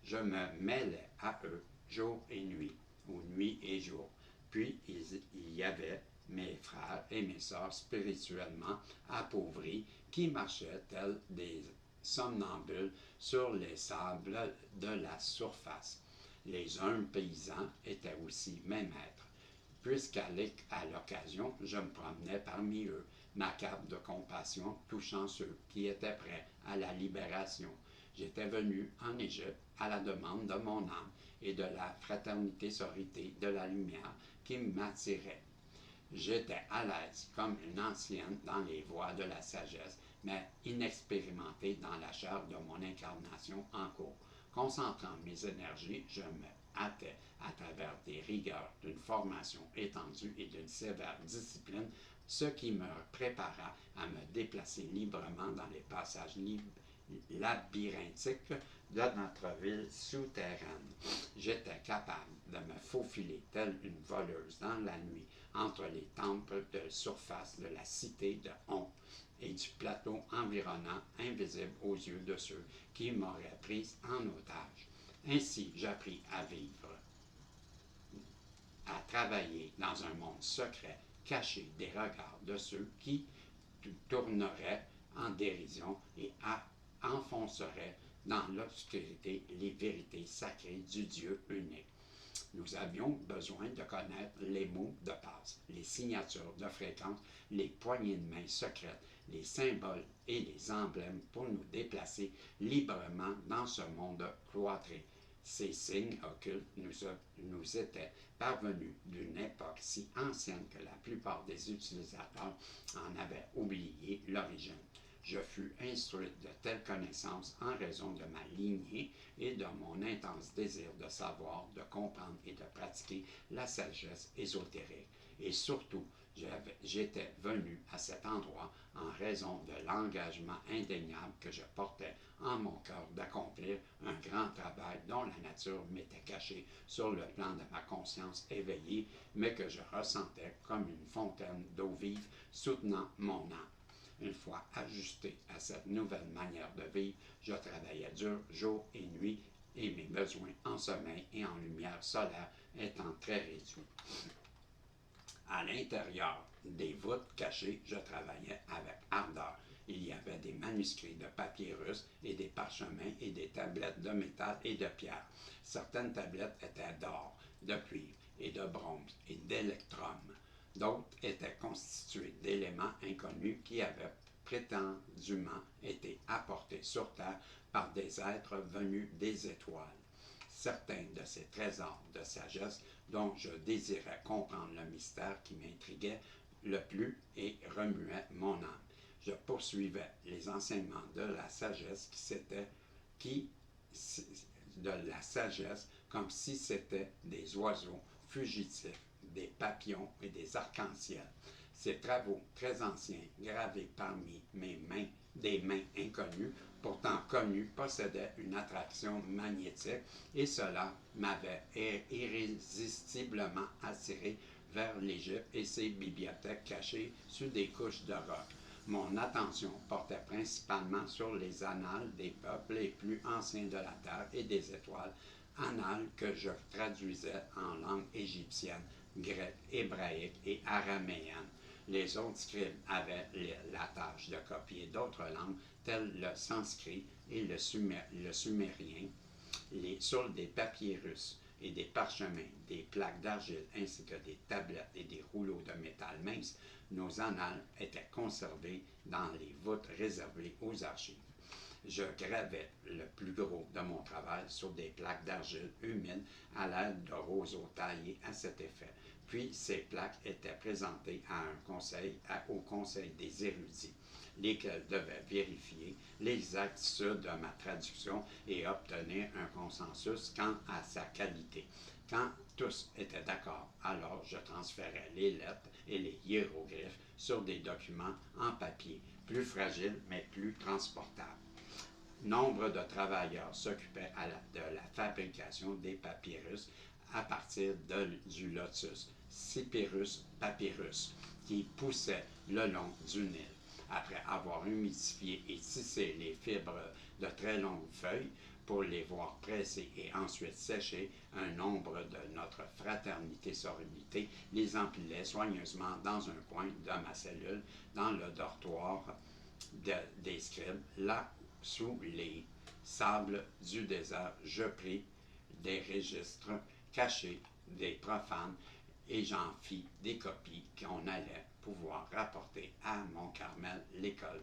Je me mêlais à eux jour et nuit, ou nuit et jour. Puis il y avait mes frères et mes sœurs spirituellement appauvris qui marchaient tels des somnambules sur les sables de la surface. Les humbles paysans étaient aussi mes maîtres, puisqu'à l'occasion, je me promenais parmi eux, ma cape de compassion touchant ceux qui étaient prêts à la libération. J'étais venu en Égypte à la demande de mon âme et de la fraternité sororité de la lumière qui m'attirait. J'étais à l'aise comme une ancienne dans les voies de la sagesse, mais inexpérimentée dans la chair de mon incarnation en cours. Concentrant mes énergies, je me hâtais à travers des rigueurs d'une formation étendue et d'une sévère discipline, ce qui me prépara à me déplacer librement dans les passages labyrinthiques de notre ville souterraine. J'étais capable de me faufiler telle une voleuse dans la nuit entre les temples de surface de la cité de On et du plateau environnant, invisible aux yeux de ceux qui m'auraient prise en otage. Ainsi, j'appris à vivre, à travailler dans un monde secret, caché des regards de ceux qui tourneraient en dérision et enfonceraient dans l'obscurité les vérités sacrées du Dieu unique. Nous avions besoin de connaître les mots de passe, les signatures de fréquence, les poignées de main secrètes, les symboles et les emblèmes pour nous déplacer librement dans ce monde cloîtré. Ces signes occultes nous étaient parvenus d'une époque si ancienne que la plupart des utilisateurs en avaient oublié l'origine. Je fus instruite de telles connaissances en raison de ma lignée et de mon intense désir de savoir, de comprendre et de pratiquer la sagesse ésotérique. Et surtout, j'étais venu à cet endroit en raison de l'engagement indéniable que je portais en mon cœur d'accomplir un grand travail dont la nature m'était cachée sur le plan de ma conscience éveillée, mais que je ressentais comme une fontaine d'eau vive soutenant mon âme. Une fois ajusté à cette nouvelle manière de vivre, je travaillais dur jour et nuit et mes besoins en sommeil et en lumière solaire étant très réduits. À l'intérieur des voûtes cachées, je travaillais avec ardeur. Il y avait des manuscrits de papyrus et des parchemins et des tablettes de métal et de pierre. Certaines tablettes étaient d'or, de cuivre et de bronze et d'électrum. D'autres étaient constituées d'éléments inconnus qui avaient prétendument été apportés sur Terre par des êtres venus des étoiles. Certains de ces trésors de sagesse dont je désirais comprendre le mystère qui m'intriguait le plus et remuait mon âme. Je poursuivais les enseignements de la sagesse de la sagesse comme si c'était des oiseaux fugitifs, des papillons et des arcs-en-ciel. Ces travaux très anciens, gravés parmi mes mains, des mains inconnues, pourtant connues, possédaient une attraction magnétique et cela m'avait irrésistiblement attiré vers l'Égypte et ses bibliothèques cachées sous des couches de roc. Mon attention portait principalement sur les annales des peuples les plus anciens de la terre et des étoiles, annales que je traduisais en langue égyptienne, grecque, hébraïque et araméenne. Les autres scribes avaient la tâche de copier d'autres langues telles le sanskrit et le sumérien sur des papyrus et des parchemins, des plaques d'argile ainsi que des tablettes et des rouleaux de métal mince. Nos annales étaient conservées dans les voûtes réservées aux archives. Je gravais le plus gros de mon travail sur des plaques d'argile humides à l'aide de roseaux taillés à cet effet. Puis ces plaques étaient présentées au conseil des érudits, lesquels devaient vérifier l'exactitude de ma traduction et obtenir un consensus quant à sa qualité. Quand tous étaient d'accord, alors je transférais les lettres et les hiéroglyphes sur des documents en papier, plus fragiles mais plus transportables. Nombre de travailleurs s'occupaient de la fabrication des papyrus à partir du lotus, Cyperus papyrus, qui poussait le long du Nil. Après avoir humidifié et tissé les fibres de très longues feuilles pour les voir presser et ensuite sécher, un nombre de notre fraternité sororité les empilait soigneusement dans un coin de ma cellule, dans le dortoir des scribes, là sous les sables du désert, je pris des registres cachés des profanes et j'en fis des copies qu'on allait pouvoir rapporter à Mont-Carmel, l'école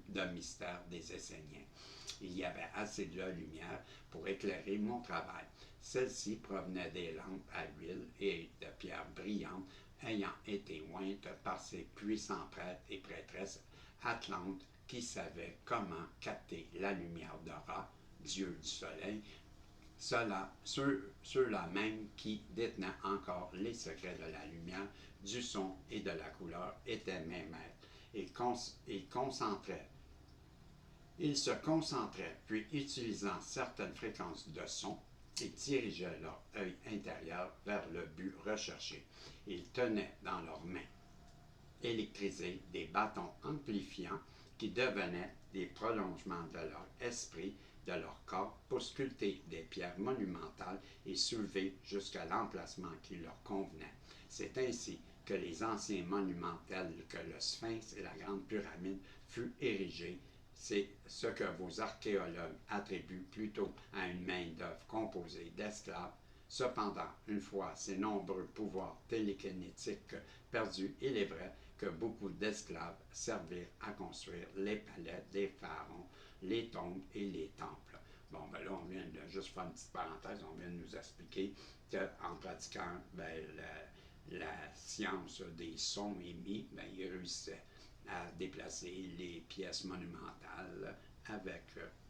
de mystère des Esséniens. Il y avait assez de lumière pour éclairer mon travail. Celle-ci provenait des lampes à huile et de pierres brillantes ayant été ointes par ces puissants prêtres et prêtresses atlantes qui savaient comment capter la lumière de Ra, Dieu du soleil, ceux-là même qui détenaient encore les secrets de la lumière, du son et de la couleur étaient mes maîtres. Ils se concentraient, puis utilisant certaines fréquences de son, ils dirigeaient leur œil intérieur vers le but recherché. Ils tenaient dans leurs mains électrisés des bâtons amplifiants qui devenaient des prolongements de leur esprit, de leur corps, pour sculpter des pierres monumentales et soulever jusqu'à l'emplacement qui leur convenait. C'est ainsi que les anciens monuments tels que le Sphinx et la Grande Pyramide furent érigés. C'est ce que vos archéologues attribuent plutôt à une main-d'œuvre composée d'esclaves. Cependant, une fois ces nombreux pouvoirs télékinétiques perdus, il est vrai que beaucoup d'esclaves servirent à construire les palais des pharaons, les tombes et les temples. Bon, ben là, on vient de juste faire une petite parenthèse, on vient de nous expliquer qu'en pratiquant la science des sons émis, ben, il réussissait à déplacer les pièces monumentales avec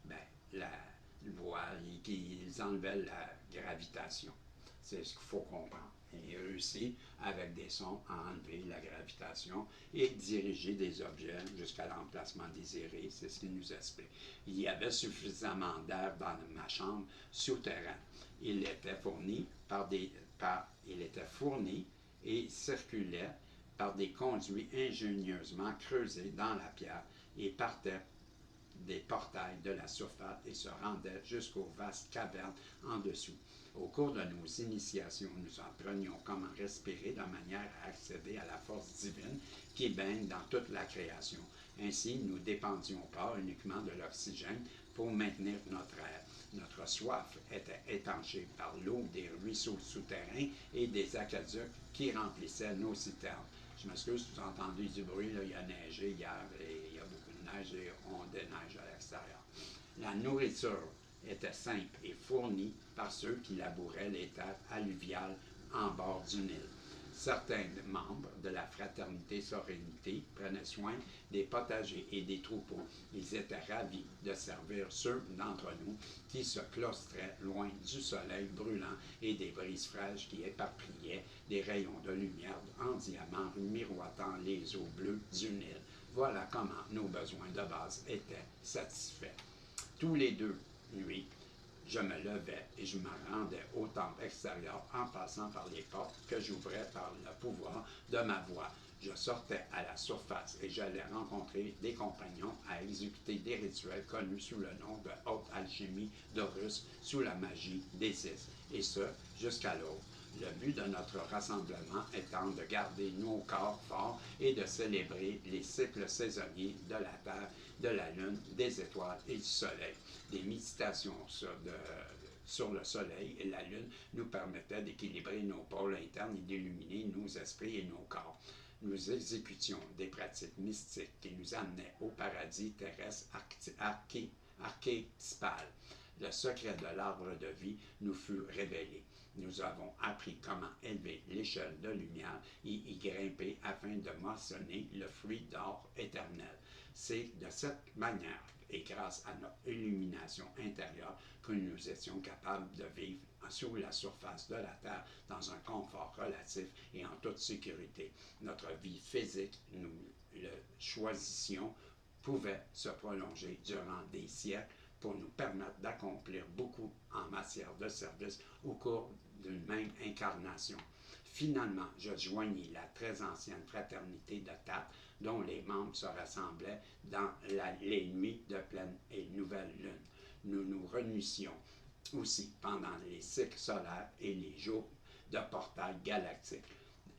ben, la voile, qu'ils enlevaient la gravitation. C'est ce qu'il faut comprendre. Il réussit, avec des sons, à enlever la gravitation et diriger des objets jusqu'à l'emplacement désiré. C'est ce qu'il nous explique. Il y avait suffisamment d'air dans ma chambre souterraine. Il était fourni il était fourni et circulait par des conduits ingénieusement creusés dans la pierre et partait des portails de la surface et se rendait jusqu'aux vastes cavernes en dessous. Au cours de nos initiations, nous apprenions comment respirer de manière à accéder à la force divine qui baigne dans toute la création. Ainsi, nous ne dépendions pas uniquement de l'oxygène pour maintenir notre air. Notre soif était étanchée par l'eau des ruisseaux souterrains et des aqueducs qui remplissaient nos citernes. Je m'excuse si vous entendez du bruit, là, il a neigé hier et il y a beaucoup de neige et on déneige à l'extérieur. La nourriture était simple et fournie par ceux qui labouraient les terres alluviales en bord du Nil. Certains membres de la fraternité Sérénité prenaient soin des potagers et des troupeaux. Ils étaient ravis de servir ceux d'entre nous qui se claustraient loin du soleil brûlant et des brises fraîches qui éparpillaient des rayons de lumière en diamants miroitant les eaux bleues du Nil. Voilà comment nos besoins de base étaient satisfaits. Tous les 2 nuits, je me levais et je me rendais au temple extérieur en passant par les portes que j'ouvrais par le pouvoir de ma voix. Je sortais à la surface et j'allais rencontrer des compagnons à exécuter des rituels connus sous le nom de haute alchimie d'Horus, sous la magie d'Isis, et ce, jusqu'à l'aube. Le but de notre rassemblement étant de garder nos corps forts et de célébrer les cycles saisonniers de la Terre, de la Lune, des étoiles et du Soleil. Des méditations sur le Soleil et la Lune nous permettaient d'équilibrer nos pôles internes et d'illuminer nos esprits et nos corps. Nous exécutions des pratiques mystiques qui nous amenaient au paradis terrestre archétypal. Le secret de l'arbre de vie nous fut révélé. Nous avons appris comment élever l'échelle de lumière et y grimper afin de moissonner le fruit d'or éternel. C'est de cette manière et grâce à notre illumination intérieure que nous étions capables de vivre sous la surface de la Terre dans un confort relatif et en toute sécurité. Notre vie physique, nous le choisissions, pouvait se prolonger durant des siècles pour nous permettre d'accomplir beaucoup en matière de service au cours d'une même incarnation. Finalement, je joignis la très ancienne fraternité de Tat, dont les membres se rassemblaient dans les nuits de pleine et nouvelle lune. Nous nous réunissions aussi pendant les cycles solaires et les jours de portail galactique.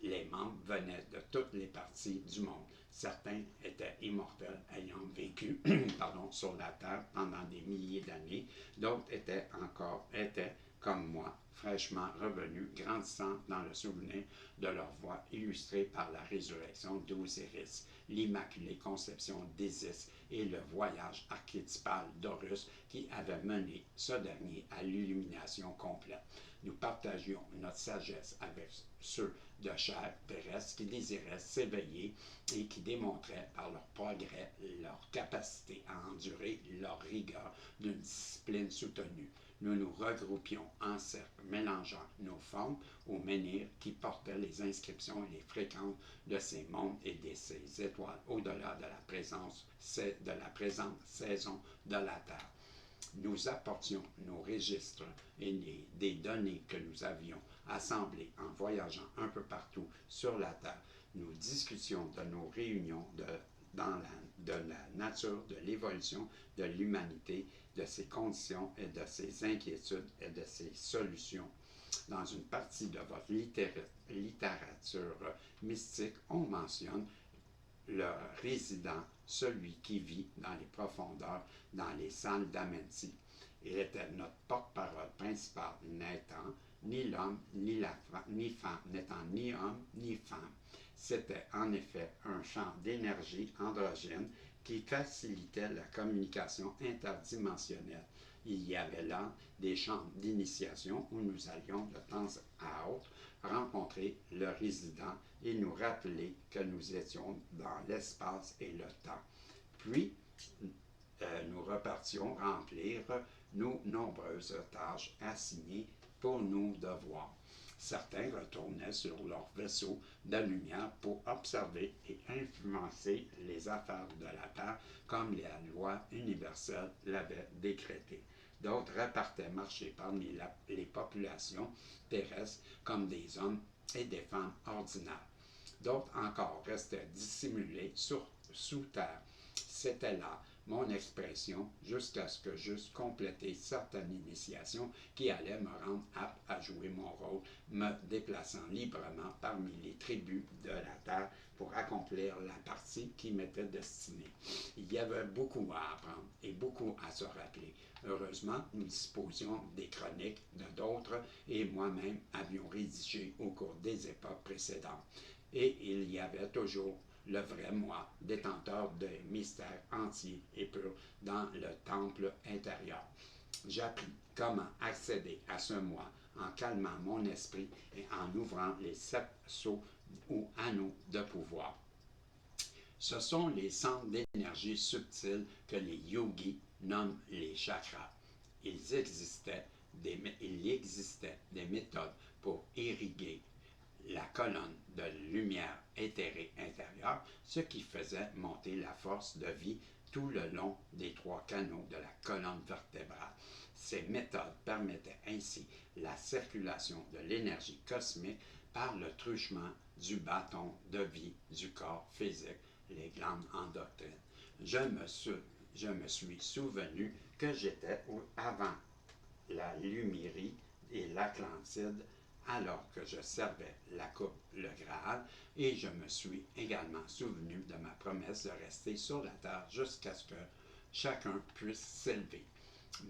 Les membres venaient de toutes les parties du monde. Certains étaient immortels, ayant vécu sur la Terre pendant des milliers d'années. D'autres étaient comme moi, fraîchement revenus, grandissant dans le souvenir de leur voix illustrée par la résurrection d'Osiris, l'immaculée conception d'Isis et le voyage archétypal d'Horus qui avait mené ce dernier à l'illumination complète. Nous partagions notre sagesse avec ceux de chair terrestre qui désiraient s'éveiller et qui démontraient par leur progrès leur capacité à endurer leur rigueur d'une discipline soutenue. Nous nous regroupions en cercle, mélangeant nos formes aux menhirs qui portaient les inscriptions et les fréquences de ces mondes et de ces étoiles au-delà de la présente saison de la Terre. Nous apportions nos registres et des données que nous avions assemblées en voyageant un peu partout sur la Terre. Nous discutions de nos réunions de la nature, de l'évolution de l'humanité, de ses conditions et de ses inquiétudes et de ses solutions. Dans une partie de votre littérature mystique, on mentionne le résident, celui qui vit dans les profondeurs, dans les salles d'Amenti. Il était notre porte-parole principal, n'étant ni l'homme, ni femme, n'étant ni homme, ni femme. C'était en effet un champ d'énergie androgène qui facilitait la communication interdimensionnelle. Il y avait là des chambres d'initiation où nous allions de temps à autre rencontrer le résident et nous rappeler que nous étions dans l'espace et le temps. Puis, nous repartions remplir nos nombreuses tâches assignées pour nos devoirs. Certains retournaient sur leur vaisseau de lumière pour observer et influencer les affaires de la Terre comme la loi universelle l'avait décrété. D'autres repartaient marcher parmi les populations terrestres comme des hommes et des femmes ordinaires. D'autres encore restaient dissimulés sous terre. C'était là mon expression jusqu'à ce que j'eusse complété certaines initiations qui allaient me rendre apte à jouer mon rôle, me déplaçant librement parmi les tribus de la terre pour accomplir la partie qui m'était destinée. Il y avait beaucoup à apprendre et beaucoup à se rappeler. Heureusement, nous disposions des chroniques de d'autres et moi-même avions rédigé au cours des époques précédentes. Et il y avait toujours le vrai moi, détenteur des mystères entiers et purs dans le temple intérieur. J'appris comment accéder à ce moi en calmant mon esprit et en ouvrant les 7 sceaux ou anneaux de pouvoir. Ce sont les centres d'énergie subtils que les yogis nomment les chakras. Il existait des méthodes pour irriguer la colonne de lumière éthérée intérieure, ce qui faisait monter la force de vie tout le long des 3 canaux de la colonne vertébrale. Ces méthodes permettaient ainsi la circulation de l'énergie cosmique par le truchement du bâton de vie du corps physique, les glandes endocrines. Je me suis souvenu que j'étais avant la Lumérie et l'Atlantide alors que je servais la coupe, le Graal, et je me suis également souvenu de ma promesse de rester sur la terre jusqu'à ce que chacun puisse s'élever.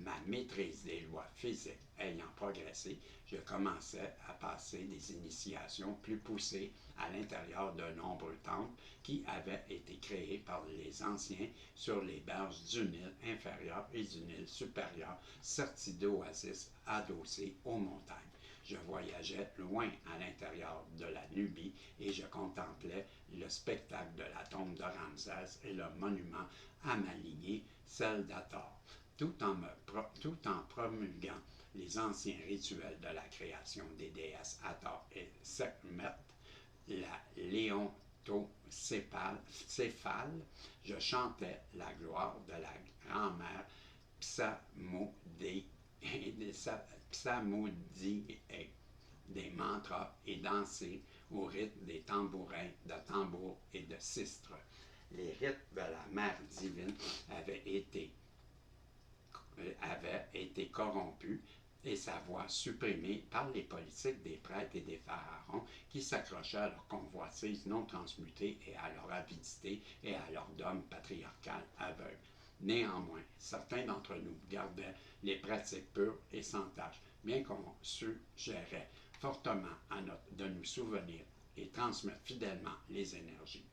Ma maîtrise des lois physiques ayant progressé, je commençais à passer des initiations plus poussées à l'intérieur de nombreux temples qui avaient été créés par les anciens sur les berges du Nil inférieur et du Nil supérieur, sortis d'oasis adossés aux montagnes. Je voyageais loin à l'intérieur de la Nubie et je contemplais le spectacle de la tombe de Ramsès et le monument à ma lignée, celle d'Hathor, tout en promulguant les anciens rituels de la création des déesses Hathor et Sekhmet, la léontocéphale, je chantais la gloire de la grand-mère psalmodiée des mantras et danser au rythme des tambourins, de tambours et de sistres. Les rites de la mère divine avaient été corrompus et sa voix supprimée par les politiques des prêtres et des pharaons qui s'accrochaient à leur convoitise non transmutée et à leur avidité et à leur dogme patriarcal aveugle. Néanmoins, certains d'entre nous gardaient les pratiques pures et sans tache, bien qu'on suggérait fortement de nous souvenir et transmettre fidèlement les énergies.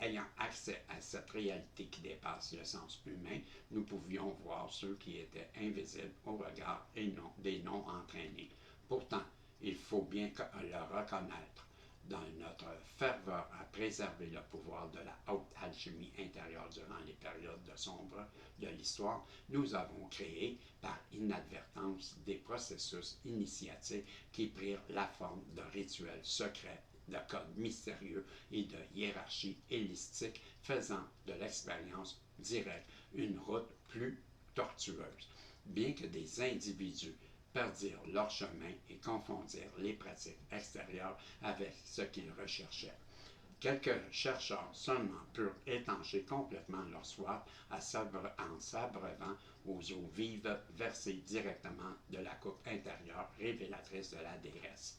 Ayant accès à cette réalité qui dépasse le sens humain, nous pouvions voir ceux qui étaient invisibles au regard et des non-entraînés. Pourtant, il faut bien le reconnaître. Dans notre ferveur à préserver le pouvoir de la haute alchimie intérieure durant les périodes de sombre de l'histoire, nous avons créé par inadvertance des processus initiatiques qui prirent la forme de rituels secrets, de codes mystérieux et de hiérarchies hélistiques faisant de l'expérience directe une route plus tortueuse. Bien que des individus perdirent leur chemin et confondirent les pratiques extérieures avec ce qu'ils recherchaient. Quelques chercheurs seulement purent étancher complètement leur soif en s'abreuvant aux eaux vives versées directement de la coupe intérieure révélatrice de la déesse.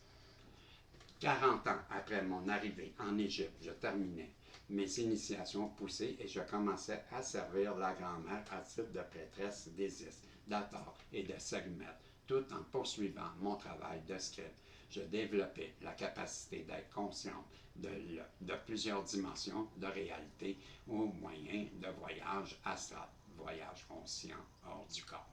40 ans après mon arrivée en Égypte, je terminais mes initiations poussées et je commençais à servir la grand-mère à titre de prêtresse d'Isis, d'Hathor et de Sekhmet, tout en poursuivant mon travail de scribe. je développais la capacité d'être consciente de plusieurs dimensions de réalité au moyen de voyages astrales, voyages conscients hors du corps,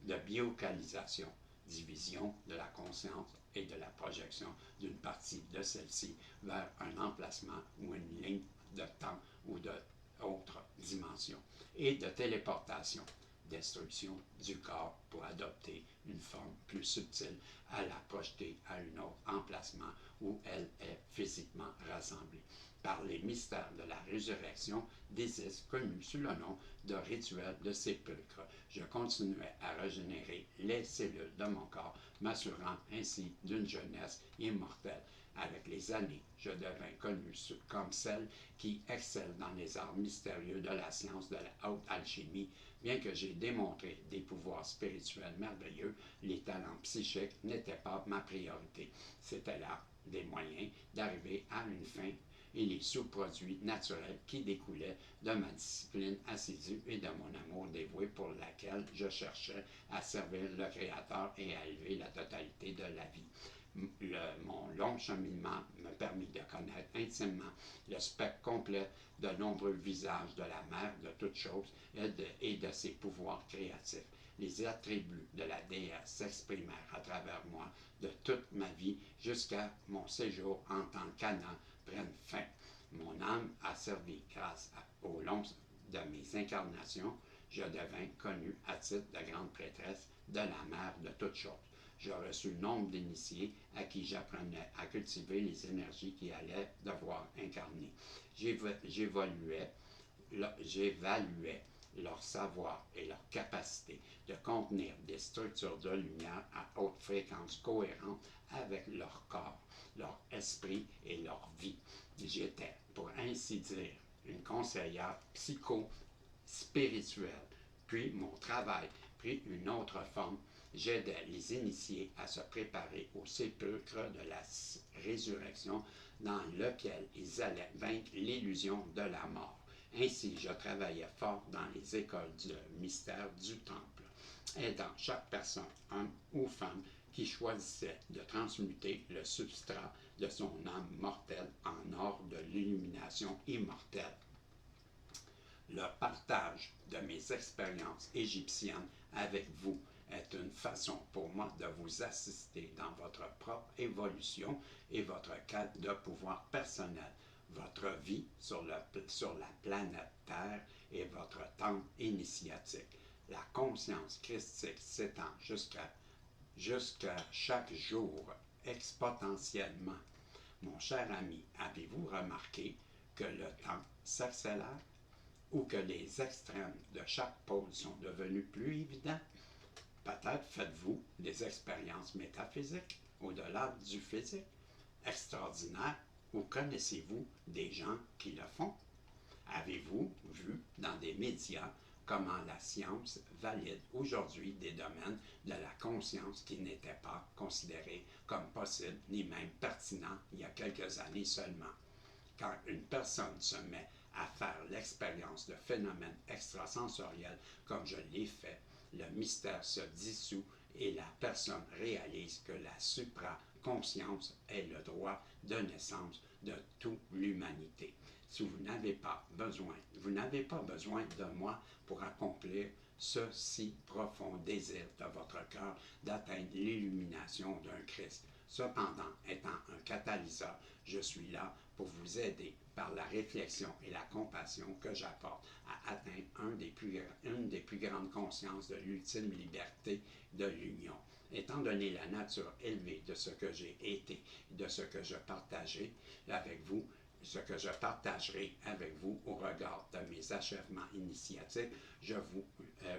de biocalisation, division de la conscience et de la projection d'une partie de celle-ci vers un emplacement ou une ligne de temps ou d'autres dimensions, et de téléportation, destruction du corps pour adopter une forme plus subtile à la projeter à un autre emplacement où elle est physiquement rassemblée. Par les mystères de la résurrection d'Isis, connus sous le nom de rituel de sépulcre, je continuais à régénérer les cellules de mon corps, m'assurant ainsi d'une jeunesse immortelle. Avec les années, je devins connu comme celle qui excelle dans les arts mystérieux de la science de la haute alchimie. Bien que j'ai démontré des pouvoirs spirituels merveilleux, les talents psychiques n'étaient pas ma priorité. C'était là des moyens d'arriver à une fin et les sous-produits naturels qui découlaient de ma discipline assidue et de mon amour dévoué pour laquelle je cherchais à servir le Créateur et à élever la totalité de la vie. Mon long cheminement me permit de connaître intimement le spectre complet de nombreux visages de la mère de toutes choses et de ses pouvoirs créatifs. Les attributs de la déesse s'exprimèrent à travers moi de toute ma vie jusqu'à mon séjour en tant qu'Anna prenne fin. Mon âme a servi grâce au long de mes incarnations. Je devins connu à titre de grande prêtresse de la mère de toutes choses. Je reçus nombre d'initiés à qui j'apprenais à cultiver les énergies qui allaient devoir incarner. J'évaluais leur savoir et leur capacité de contenir des structures de lumière à haute fréquence cohérentes avec leur corps, leur esprit et leur vie. J'étais, pour ainsi dire, une conseillère psycho-spirituelle. Puis mon travail prit une autre forme. J'aidais les initiés à se préparer au sépulcre de la résurrection dans lequel ils allaient vaincre l'illusion de la mort. Ainsi, je travaillais fort dans les écoles du mystère du temple, aidant chaque personne, homme ou femme, qui choisissait de transmuter le substrat de son âme mortelle en or de l'illumination immortelle. Le partage de mes expériences égyptiennes avec vous est une façon pour moi de vous assister dans votre propre évolution et votre quête de pouvoir personnel, votre vie sur la planète Terre et votre temps initiatique. La conscience christique s'étend jusqu'à chaque jour exponentiellement. Mon cher ami, avez-vous remarqué que le temps s'accélère ou que les extrêmes de chaque pôle sont devenus plus évidents? Peut-être faites-vous des expériences métaphysiques au-delà du physique extraordinaire ou connaissez-vous des gens qui le font? Avez-vous vu dans des médias comment la science valide aujourd'hui des domaines de la conscience qui n'étaient pas considérés comme possibles ni même pertinents il y a quelques années seulement? Quand une personne se met à faire l'expérience de phénomènes extrasensoriels comme je l'ai fait, le mystère se dissout et la personne réalise que la supraconscience est le droit de naissance de toute l'humanité. Si vous n'avez pas besoin de moi pour accomplir ce si profond désir de votre cœur d'atteindre l'illumination d'un Christ. Cependant, étant un catalyseur, je suis là pour vous aider par la réflexion et la compassion que j'apporte à atteindre une des plus grandes consciences de l'ultime liberté de l'union. Étant donné la nature élevée de ce que j'ai été, de ce que je partageais avec vous, ce que je partagerai avec vous au regard de mes achèvements initiatiques,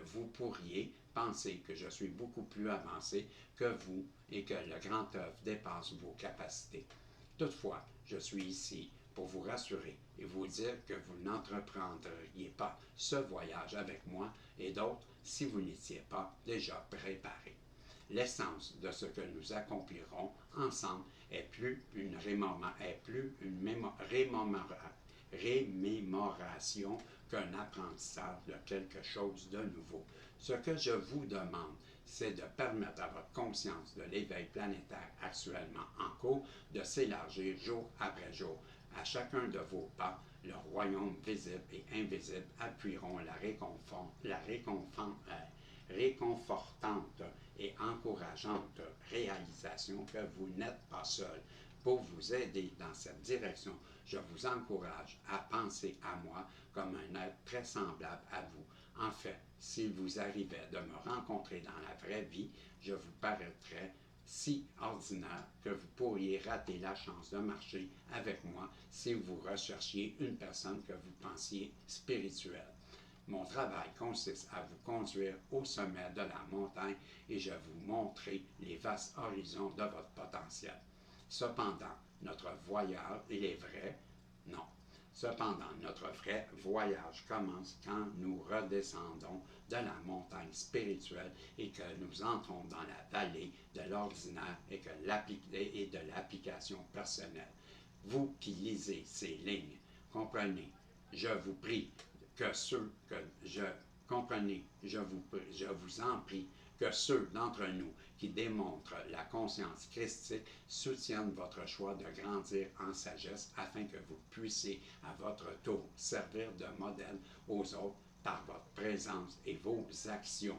vous pourriez penser que je suis beaucoup plus avancé que vous et que le grand œuvre dépasse vos capacités. Toutefois, je suis ici pour vous rassurer et vous dire que vous n'entreprendriez pas ce voyage avec moi et d'autres si vous n'étiez pas déjà préparés. L'essence de ce que nous accomplirons ensemble est plus une rémémoration qu'un apprentissage de quelque chose de nouveau. Ce que je vous demande, c'est de permettre à votre conscience de l'éveil planétaire actuellement en cours de s'élargir jour après jour. À chacun de vos pas, le royaume visible et invisible appuieront réconfortante et encourageante réalisation que vous n'êtes pas seul. Pour vous aider dans cette direction, je vous encourage à penser à moi comme un être très semblable à vous. En fait, s'il vous arrivait de me rencontrer dans la vraie vie, je vous paraîtrais si ordinaire que vous pourriez rater la chance de marcher avec moi si vous recherchiez une personne que vous pensiez spirituelle. Mon travail consiste à vous conduire au sommet de la montagne et je vous montrer les vastes horizons de votre potentiel. Cependant, notre voyage, il est vrai, non. Cependant, notre vrai voyage commence quand nous redescendons de la montagne spirituelle et que nous entrons dans la vallée de l'ordinaire et de l'application personnelle. Vous qui lisez ces lignes, comprenez, je vous prie que ceux que je comprenez, je vous en prie, que ceux d'entre nous qui démontrent la conscience christique soutiennent votre choix de grandir en sagesse afin que vous puissiez à votre tour servir de modèle aux autres par votre présence et vos actions.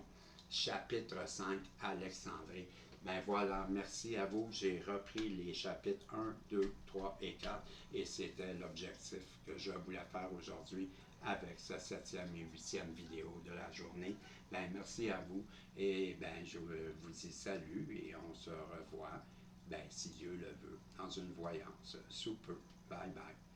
Chapitre 5, Alexandrie. Ben voilà, merci à vous. J'ai repris les chapitres 1, 2, 3 et 4 et c'était l'objectif que je voulais faire aujourd'hui avec sa 7e et 8e vidéo de la journée. Ben merci à vous et ben je vous dis salut et on se revoit, ben si Dieu le veut, dans une voyance sous peu. Bye bye.